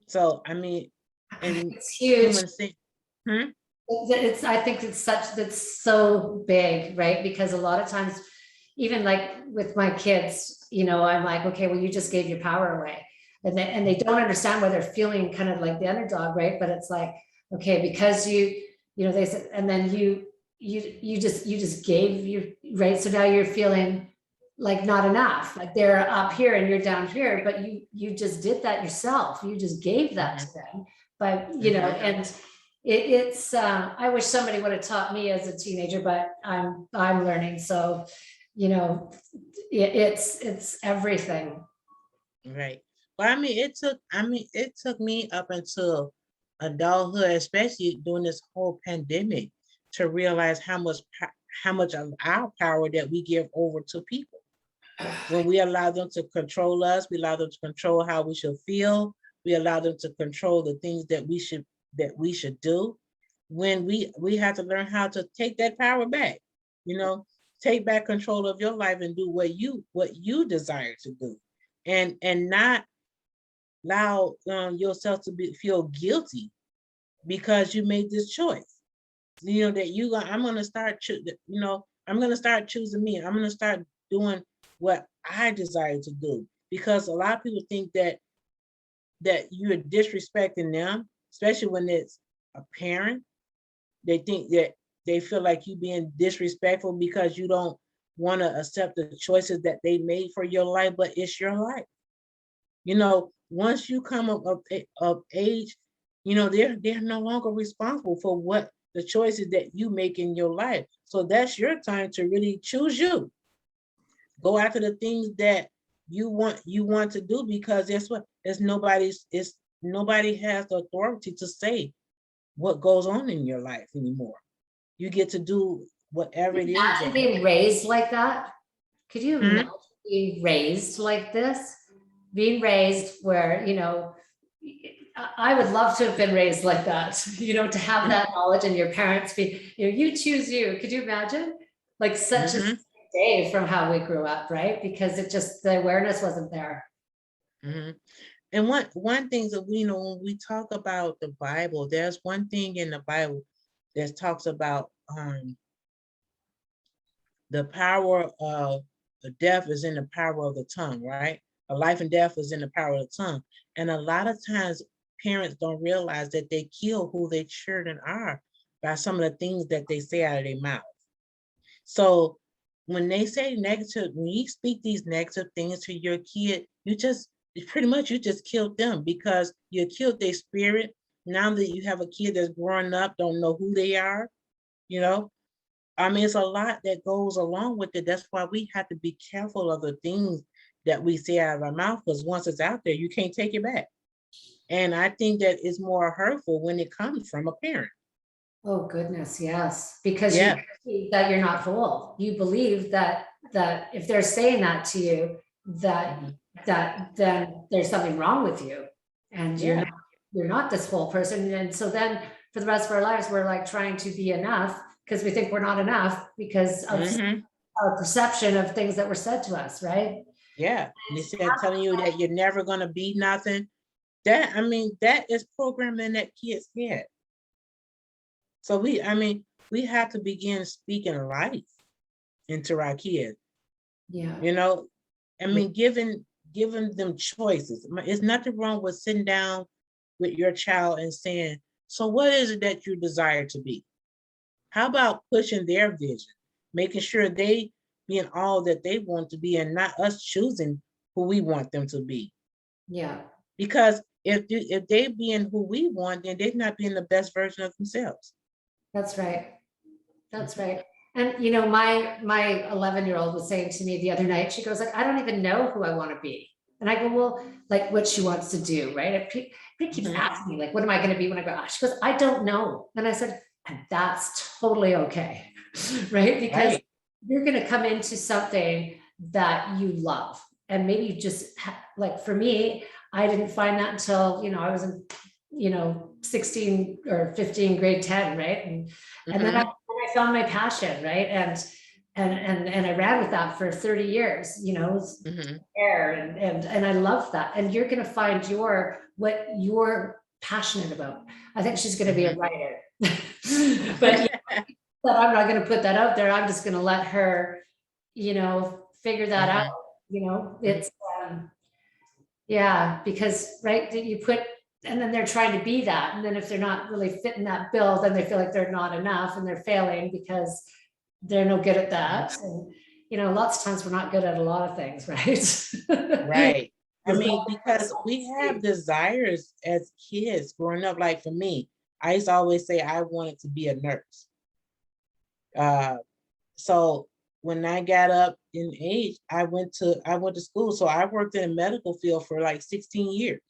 So, and it's huge. I think that's so big, right? Because a lot of times, even like with my kids, I'm like, okay, well, you just gave your power away. And they don't understand why they're feeling kind of like the underdog, right? But it's like, okay, because they said, and then you just gave you, right? So now you're feeling like not enough, like they're up here and you're down here, but you just did that yourself. You just gave that to them. But, and it's, I wish somebody would have taught me as a teenager, but I'm learning. So, it's everything. Right. Well, it took me up until adulthood, especially during this whole pandemic, to realize how much of our power that we give over to people. When we allow them to control us, we allow them to control how we should feel. We allow them to control the things that we should do. When we have to learn how to take that power back, take back control of your life and do what you desire to do, and not allow yourself to feel guilty because you made this choice. That I'm going to start I'm going to start choosing me. I'm going to start doing what I desire to do, because a lot of people think that you're disrespecting them, especially when it's a parent. They think that they feel like you being disrespectful because you don't want to accept the choices that they made for your life, but it's your life. Once you come of age, they're no longer responsible for what the choices that you make in your life. So that's your time to really choose you. Go after the things that you want to do, because that's what nobody has the authority to say what goes on in your life anymore. You get to do whatever it is. Imagine being raised like that. Could you imagine being raised like this? Being raised where, I would love to have been raised like that, to have that knowledge, and your parents be, you choose you. Could you imagine? Like such a day from how we grew up, right? Because the awareness wasn't there. And one thing that when we talk about the Bible, there's one thing in the Bible that talks about the power of the death is in the power of the tongue, right? A life and death is in the power of the tongue. And a lot of times parents don't realize that they kill who their children are by some of the things that they say out of their mouth. So when they say negative, when you speak these negative things to your kid, you just killed them, because you killed their spirit. Now that you have a kid that's growing up, don't know who they are, it's a lot that goes along with it. That's why we have to be careful of the things that we say out of our mouth, because once it's out there, you can't take it back. And I think that it's more hurtful when it comes from a parent. Oh goodness, yes. Because you believe that you're not whole. You believe that if they're saying that to you, that then there's something wrong with you, and you're not this whole person. And so then for the rest of our lives, we're like trying to be enough because we think we're not enough because of our perception of things that were said to us, right? Yeah. They said telling you that you're never going to be nothing. That is programming that kid's head. So we have to begin speaking life into our kids. Yeah. Giving them choices. It's nothing wrong with sitting down with your child and saying, so what is it that you desire to be? How about pushing their vision, making sure they being all that they want to be, and not us choosing who we want them to be? Yeah. Because if they being who we want, then they're not being the best version of themselves. That's right. That's right. And my 11-year-old was saying to me the other night, she goes like, I don't even know who I want to be. And I go, well, like what she wants to do, right? It keeps asking me, like, what am I going to be when I grow up? She goes, I don't know. And I said, and that's totally okay, right? Because you're going to come into something that you love. And maybe you just like, for me, I didn't find that until, I was in, 16 or 15, grade 10, right? And then I found my passion, right? And I ran with that for 30 years, air and I love that. And you're going to find what you're passionate about. I think she's going to be a writer, but I'm not going to put that out there. I'm just going to let her, figure that out. It's, because, right, that you put, and then they're trying to be that. And then if they're not really fitting that bill, then they feel like they're not enough and they're failing because they're no good at that. And, lots of times we're not good at a lot of things, right? Right. Because we have desires as kids growing up. Like for me, I used to always say I wanted to be a nurse. So when I got up in age, I went to school. So I worked in the medical field for like 16 years.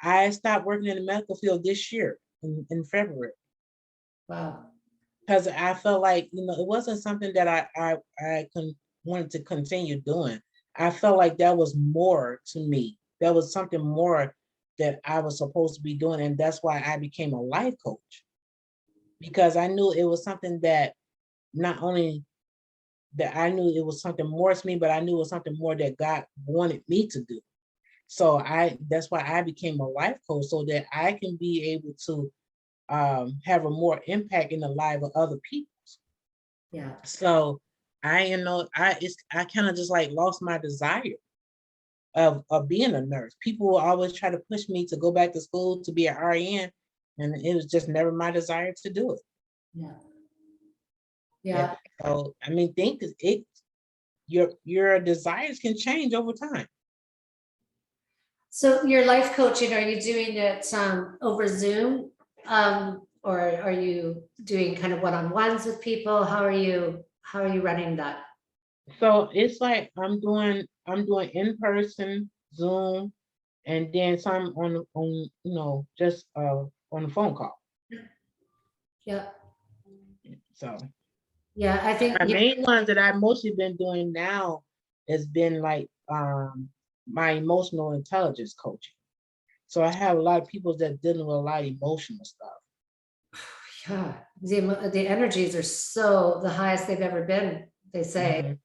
I stopped working in the medical field this year in February. Wow. Because I felt like, it wasn't something that I wanted to continue doing. I felt like that was more to me. There was something more that I was supposed to be doing. And that's why I became a life coach. Because I knew it was something that not only that I knew it was something more to me, but I knew it was something more that God wanted me to do. So that's why I became a life coach, so that I can be able to have a more impact in the life of other people. Yeah. So I kind of just like lost my desire of being a nurse. People will always try to push me to go back to school to be an RN, and it was just never my desire to do it. Yeah. Yeah. Yeah. So I mean, think it your desires can change over time. So your life coaching, are you doing it over Zoom? Or are you doing kind of one-on-ones with people? How are you running that? So it's like I'm doing in person, Zoom, and then some on just on a phone call. Yeah. So Yeah, I think my main ones that I've mostly been doing now has been like my emotional intelligence coaching. So I have a lot of people that dealing with a lot of emotional stuff. yeah, the energies are so the highest they've ever been, they say. Mhm.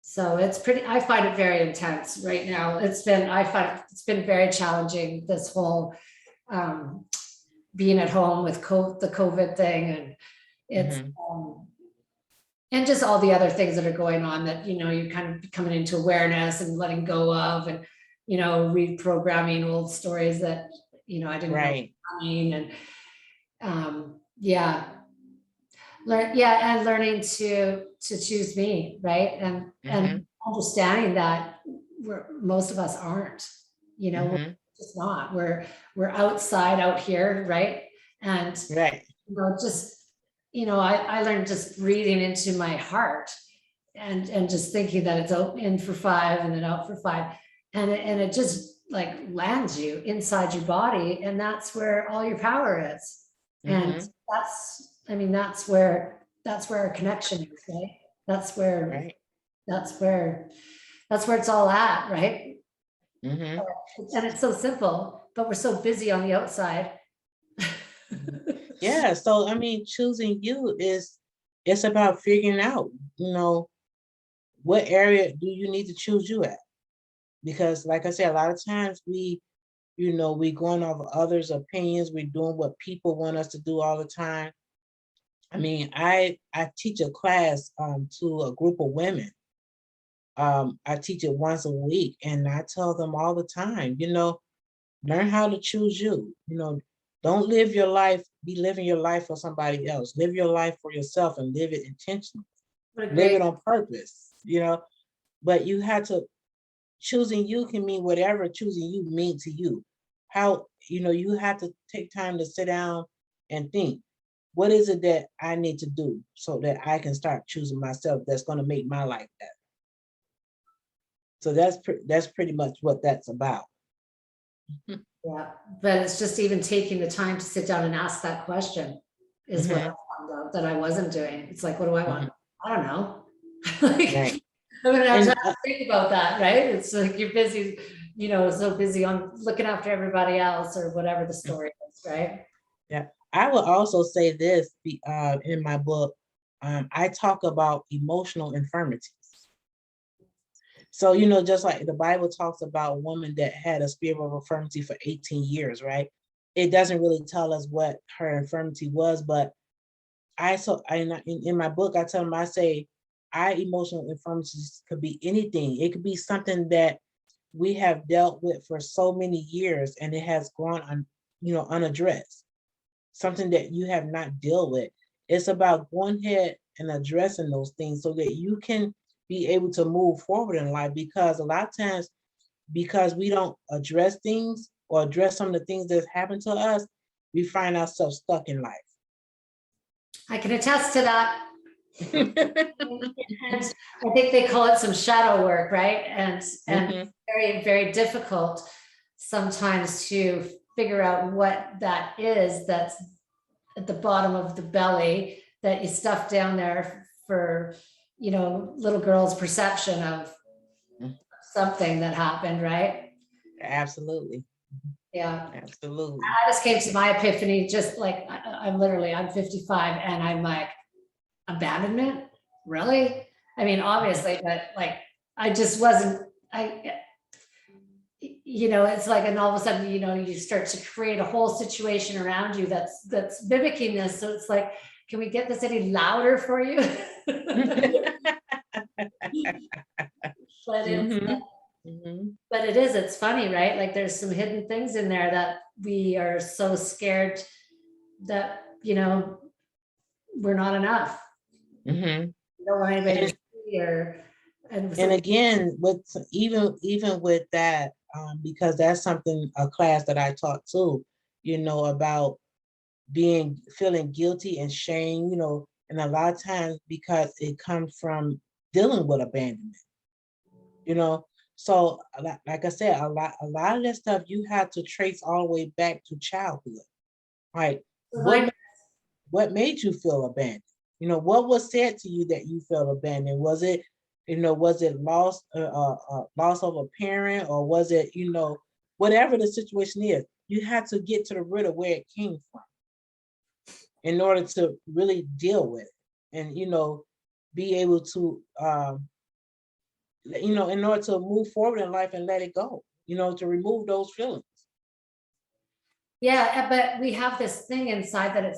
So it's pretty, I find it very intense right now. I find it's been very challenging, this whole being at home with the COVID thing, and it's Mhm. and just all the other things that are going on that, you're kind of coming into awareness and letting go of, and, reprogramming old stories that, I didn't know Right. coming, and yeah, and learning to choose me, right? And Mhm. understanding that most of us aren't, we're Mhm. just not. We're outside out here, right? And Right. just, I learned just breathing into my heart, and just thinking that it's in for 5 and then out for 5. And it just like lands you inside your body. And that's where all your power is. And Mhm. that's where our connection is, right? That's where, Right. that's where, that's where it's all at, right? Mhm. And it's so simple, but we're so busy on the outside. Yeah. So I mean, choosing you it's about figuring out, what area do you need to choose you at? Because like I said, a lot of times we going off of others' opinions, we're doing what people want us to do all the time. I mean, I teach a class to a group of women. I teach it once a week, and I tell them all the time, learn how to choose you. Don't be living your life for somebody else. Live your life for yourself and live it intentionally. What a Live great, it on purpose. But you have to choosing you can mean whatever choosing you mean to you. How, you have to take time to sit down and think, what is it that I need to do so that I can start choosing myself that's going to make my life better? So that's pretty much what that's about. yeah, but it's just even taking the time to sit down and ask that question is what I Hmm. found out that I wasn't doing. It's like, what do I want? Hmm. I don't know. Like, Right. I'm gonna have And to think about that, right? It's like you're busy, so busy on looking after everybody else or whatever the story is, right? yeah, I will also say this in my book. I talk about emotional infirmities. So, just like the Bible talks about a woman that had a spirit of infirmity for 18 years, right? It doesn't really tell us what her infirmity was, but in my book, I tell them, I say, our emotional infirmities could be anything. It could be something that we have dealt with for so many years and it has gone unaddressed. Something that you have not dealt with. It's about going ahead and addressing those things so that you can be able to move forward in life, because a lot of times, because we don't address things or address some of the things that happen to us, we find ourselves stuck in life. I can attest to that. Mhm. And I think they call it some shadow work, right? And very, very difficult sometimes to figure out what that is that's at the bottom of the belly that you stuff down there for, little girl's perception of something that happened, right? Absolutely. Yeah. Absolutely. I just came to my epiphany, just like I'm 55 and I'm like, abandonment? Really? I mean, obviously, but like, I just wasn't, it's like, and all of a sudden, you start to create a whole situation around you that's mimicking this. So it's like, can we get this any louder for you? But it's funny, right? Like there's some hidden things in there that we are so scared that, we're not enough. Mhm. We don't want anybody to see And again, even with that, because that's a class that I taught too, about feeling guilty and shame, and a lot of times because it comes from dealing with abandonment, So like I said, a lot of that stuff you have to trace all the way back to childhood. Like what made you feel abandoned? What was said to you that you felt abandoned? Was it loss of a parent, or was it, whatever the situation is, you have to get to the root of where it came from in order to really deal with it and, be able to, in order to move forward in life and let it go, to remove those feelings. Yeah, but we have this thing inside that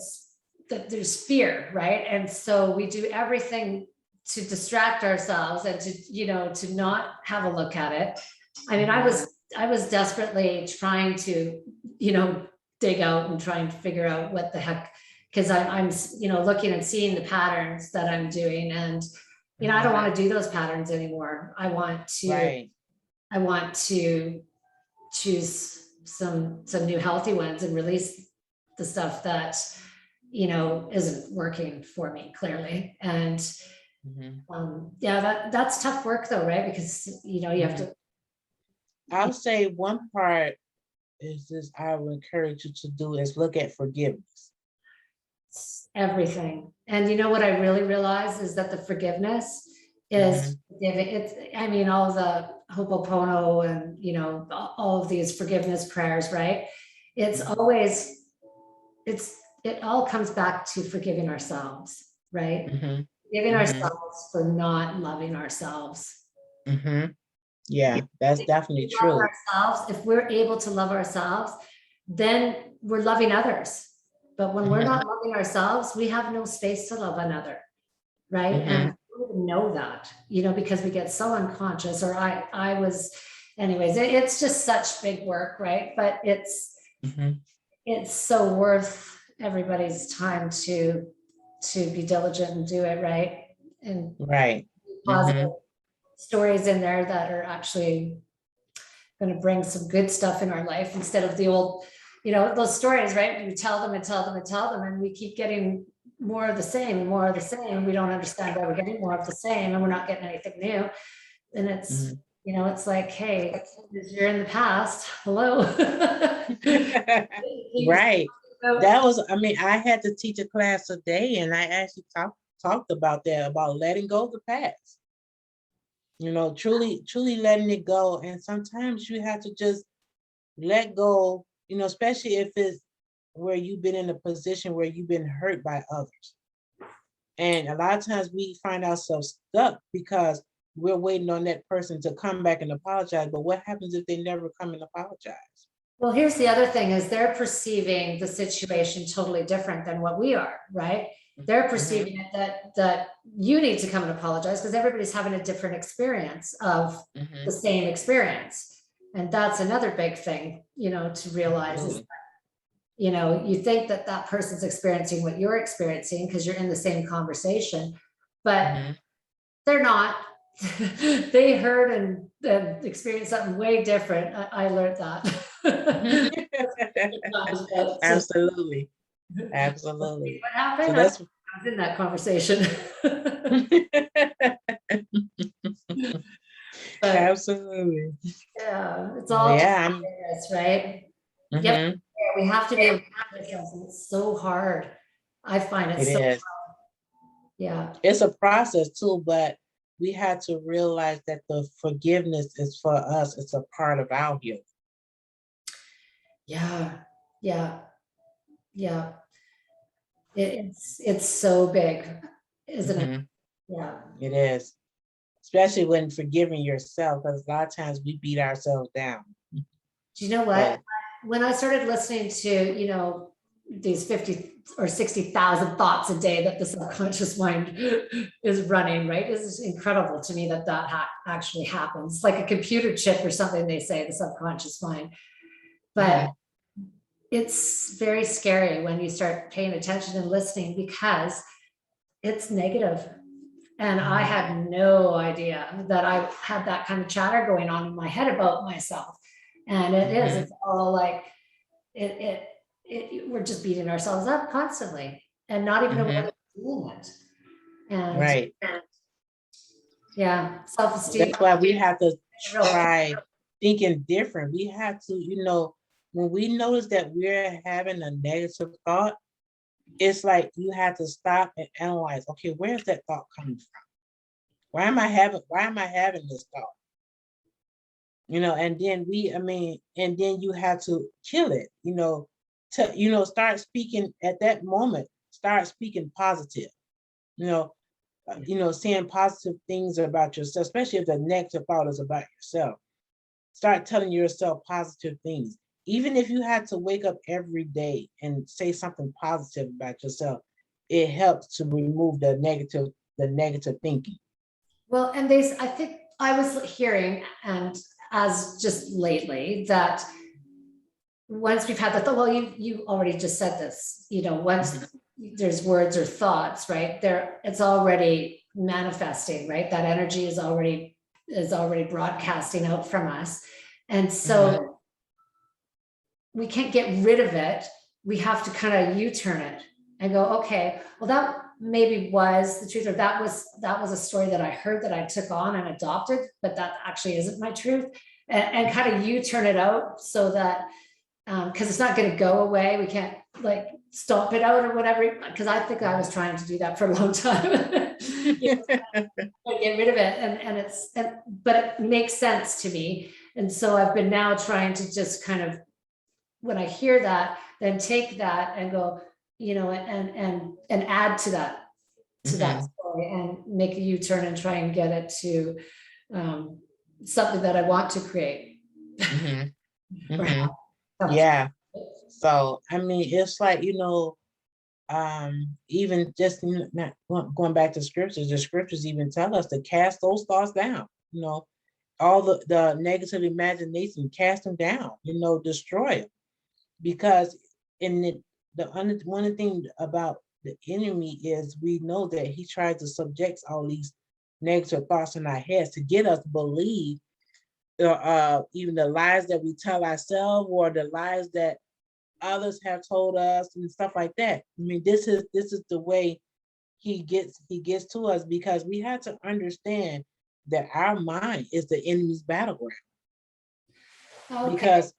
there's fear, right? And so we do everything to distract ourselves and to not have a look at it. I mean, I was desperately trying to, dig out and trying to figure out what the heck, because I'm looking and seeing the patterns that I'm doing, and I don't want to do those patterns anymore. I want to choose some new healthy ones and release the stuff that isn't working for me clearly. And that's tough work though, right? Because you have to. I'll say one part is this, I would encourage you to do is look at forgiveness. Everything. And what I really realized is that the forgiveness is giving all the Ho'oponopono and all of these forgiveness prayers, right? It's always it all comes back to forgiving ourselves, right? Forgiving ourselves for not loving ourselves. Yeah, that's definitely true. If we're able to love ourselves, then we're loving others. But when we're not loving ourselves, we have no space to love another, right? And we don't know that, because we get so unconscious, or I was, anyways, it's just such big work, right? But it's so worth everybody's time to be diligent and do it, right? And positive stories in there that are actually going to bring some good stuff in our life, instead of the old, those stories, right? We tell them and tell them and tell them, and we keep getting more of the same and more of the same. We don't understand why we're getting more of the same, and we're not getting anything new. And it's, it's like, hey, you're in the past. Hello. Right. That was, I had to teach a class today, and I actually talked about that, about letting go of the past. Truly letting it go. And sometimes you have to just let go, especially if it's where you've been in a position where you've been hurt by others. And a lot of times we find ourselves stuck because we're waiting on that person to come back and apologize. But what happens if they never come and apologize? Well, here's the other thing, is they're perceiving the situation totally different than what we are, right? They're perceiving it that you need to come and apologize because everybody's having a different experience of the same experience. And that's another big thing, to realize is that, you think that person's experiencing what you're experiencing because you're in the same conversation, but they're not. They heard and experienced something way different. I learned that. Absolutely. Absolutely. What happened? So that's, I was in that conversation. absolutely. Yeah, it's all right? Yep. We have to be able to do this. It's so hard. I find it so hard. Yeah. It's a process too, but we had to realize that the forgiveness is for us. It's a part of our healing. Yeah. Yeah. Yeah. It's so big, isn't it? Yeah. It is. especially when forgiving yourself, because a lot of times we beat ourselves down. Do you know what? So, When I started listening to, these 50 or 60,000 thoughts a day that the subconscious mind is running, right? It's incredible to me that actually happens. It's like a computer chip or something, they say, the subconscious mind. But it's very scary when you start paying attention and listening, because it's negative. And I had no idea that I had that kind of chatter going on in my head about myself. And it's all like, we're just beating ourselves up constantly and not even aware that we're doing it. And right. yeah, self-esteem. That's why we have to try thinking different. We have to, when we notice that we're having a negative thought, it's like you have to stop and analyze, okay, where's that thought coming from? Why am I having this thought? And then and then you have to kill it, start speaking at that moment, start speaking positive, saying positive things about yourself, especially if the negative thought is about yourself. Start telling yourself positive things. Even if you had to wake up every day and say something positive about yourself, it helps to remove the negative thinking. Well, and I think I was hearing, and as just lately, that once we've had the thought, well, you already just said this, once there's words or thoughts, right there, it's already manifesting, right? That energy is already broadcasting out from us. And so we can't get rid of it. We have to kind of U-turn it and go, okay, well, that maybe was the truth, or that was a story that I heard that I took on and adopted, but that actually isn't my truth. And kind of U-turn it out so that, because it's not going to go away. We can't like stomp it out or whatever, because I think I was trying to do that for a long time. Get rid of it. But it makes sense to me. And so I've been now trying to just kind of, when I hear that, then take that and go, and add to that story and make a U-turn and try and get it to something that I want to create. Yeah. So, it's like, even just not going back to scriptures, the scriptures even tell us to cast those thoughts down, all the negative imagination, cast them down, destroy them. Because one of the things about the enemy is we know that he tries to subject all these negative thoughts in our heads to get us to believe even the lies that we tell ourselves or the lies that others have told us and stuff like that. This is the way he gets to us, because we have to understand that our mind is the enemy's battleground. Okay. Because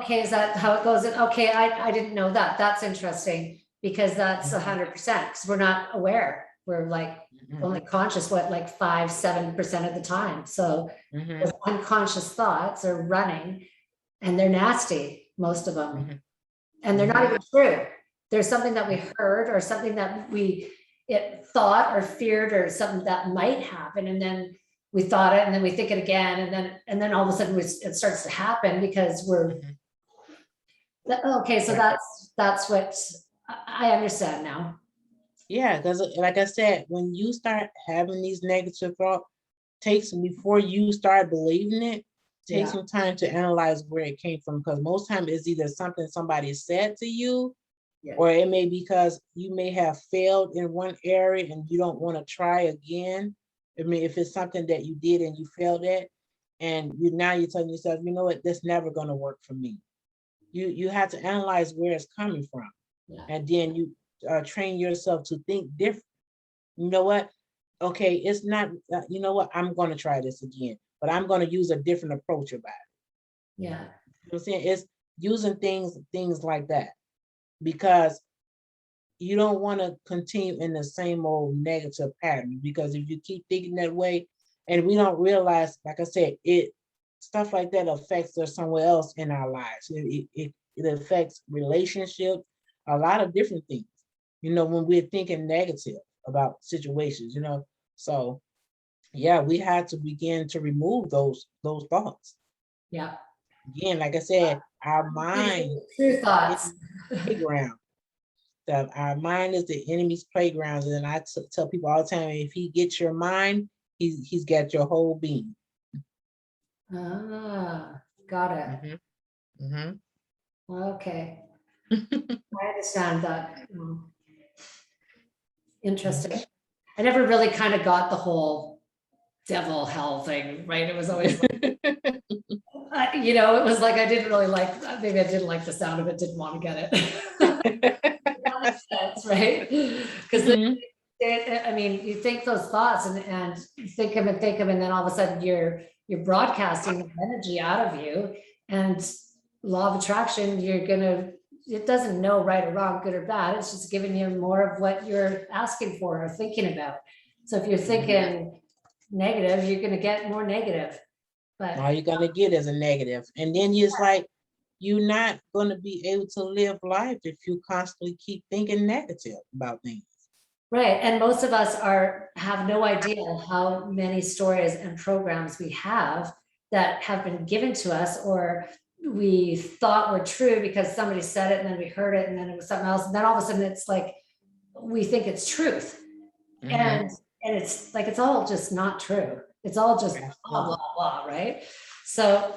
is that how it goes? Okay, I didn't know that. That's interesting, because that's 100%, because we're not aware. We're like only conscious, like 5-7% of the time. So those unconscious thoughts are running, and they're nasty, most of them. And they're not even true. There's something that we heard, or something that it thought or feared, or something that might happen. And then we thought it, and then we think it again. And then all of a sudden it starts to happen, because we're, okay. So that's what I understand now. Yeah, because like I said, when you start having these negative thoughts, before you start believing it, take some time to analyze where it came from. Because most times it's either something somebody said to you, or it may be because you may have failed in one area and you don't want to try again. If it's something that you did and you failed at, and now you're telling yourself, you know what, that's never going to work for me. You have to analyze where it's coming from, and then you train yourself to think different. You know what? Okay, it's not. You know what? I'm going to try this again, but I'm going to use a different approach about it. Yeah. You know what I'm saying? It's using things like that, because you don't want to continue in the same old negative pattern. Because if you keep thinking that way, and we don't realize, like I said, stuff like that affects us somewhere else in our lives. It affects relationships, a lot of different things, when we're thinking negative about situations, so yeah, we had to begin to remove those thoughts. Yeah. Again, like I said, our mind True is the thoughts. enemy's playground. Our mind is the enemy's playground. And I tell people all the time, if he gets your mind, he's got your whole being. Ah, got it. Okay. I understand that. Interesting. I never really kind of got the whole devil hell thing, right? It was always like, you know, it was like I didn't really like, maybe I didn't like the sound of it, didn't want to get it. That makes sense, right? Because I mean, you think those thoughts and you think them, and then all of a sudden you're broadcasting the energy out of you, and law of attraction, it doesn't know right or wrong, good or bad. It's just giving you more of what you're asking for or thinking about. So if you're thinking negative, you're going to get more negative. But all you're gonna get is a negative, and then it's like you're not gonna be able to live life if you constantly keep thinking negative about things. right. And most of us have no idea how many stories and programs we have that have been given to us, or we thought were true because somebody said it and then we heard it and then it was something else. And then all of a sudden it's like, we think it's truth. And it's like, it's all just not true. It's all just blah, blah, blah, right? So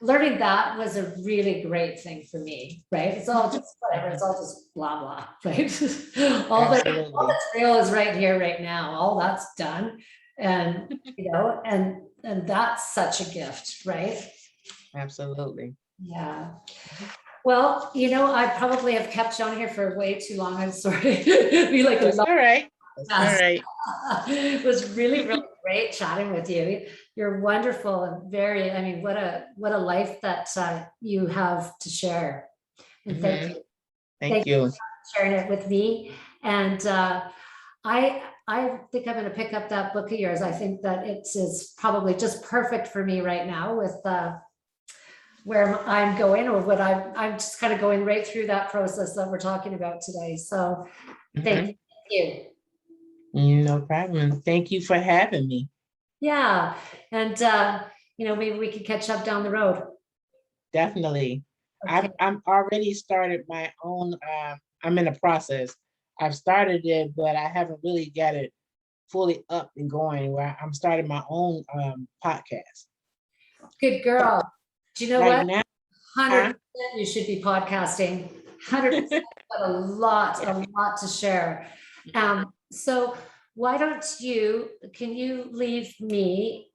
learning that was a really great thing for me, right? It's all just whatever, it's all just blah, blah, right? all that's real is right here, right now. All that's done. And, you know, and that's such a gift, right? Absolutely. Yeah. Well, you know, I probably have kept you on here for way too long. I'm sorry. Be like That's all right. That's all right. It was really, really great chatting with you. You're wonderful and very, I mean, what a life that you have to share. And thank you. Thank you. For sharing it with me. And I think I'm going to pick up that book of yours. I think that it is probably just perfect for me right now with where I'm going, or what I'm just kind of going right through that process that we're talking about today. So thank you. No problem. Thank you for having me. Yeah. And, you know, maybe we could catch up down the road. Definitely. Okay. I'm already started my own, I'm in a process. I've started it, but I haven't really got it fully up and going, where I'm starting my own podcast. Good girl. Do you know right what? Now, 100% you should be podcasting. 100%, but a lot to share. So why don't can you leave me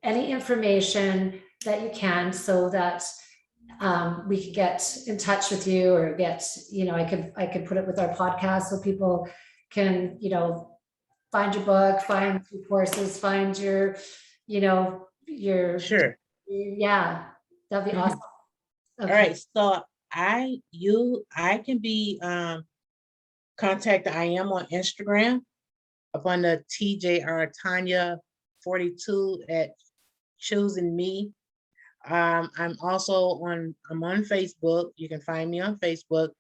any information that you can, so that we could get in touch with you, or get, you know, I could put it with our podcast so people can, you know, find your book, find your courses, find your, you know, sure. Yeah, that'd be awesome. Okay. All right. So I can be contacted. I am on Instagram upon the TJR Tanya 42 at choosing me. I'm also on Facebook. You can find me on Facebook.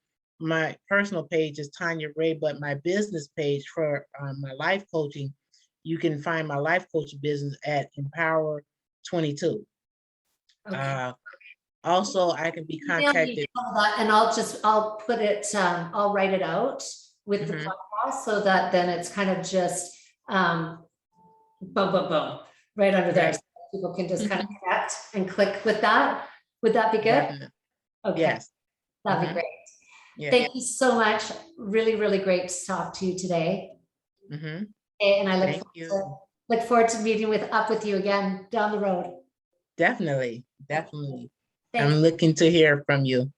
My personal page is Tanya Ray, but my business page for my life coaching, you can find my life coaching business at Empower 22. Okay. Also, I can be contacted. And I'll put it, I'll write it out with the podcast, so that then it's kind of just boom, boom, boom, right under there. So people can just kind of connect and click with that. Would that be good? Definitely. Okay. Yes. That'd be great. Yeah. Thank you so much. Really, really great to talk to you today. And I look forward to meeting up with you again down the road. Definitely. I'm looking to hear from you.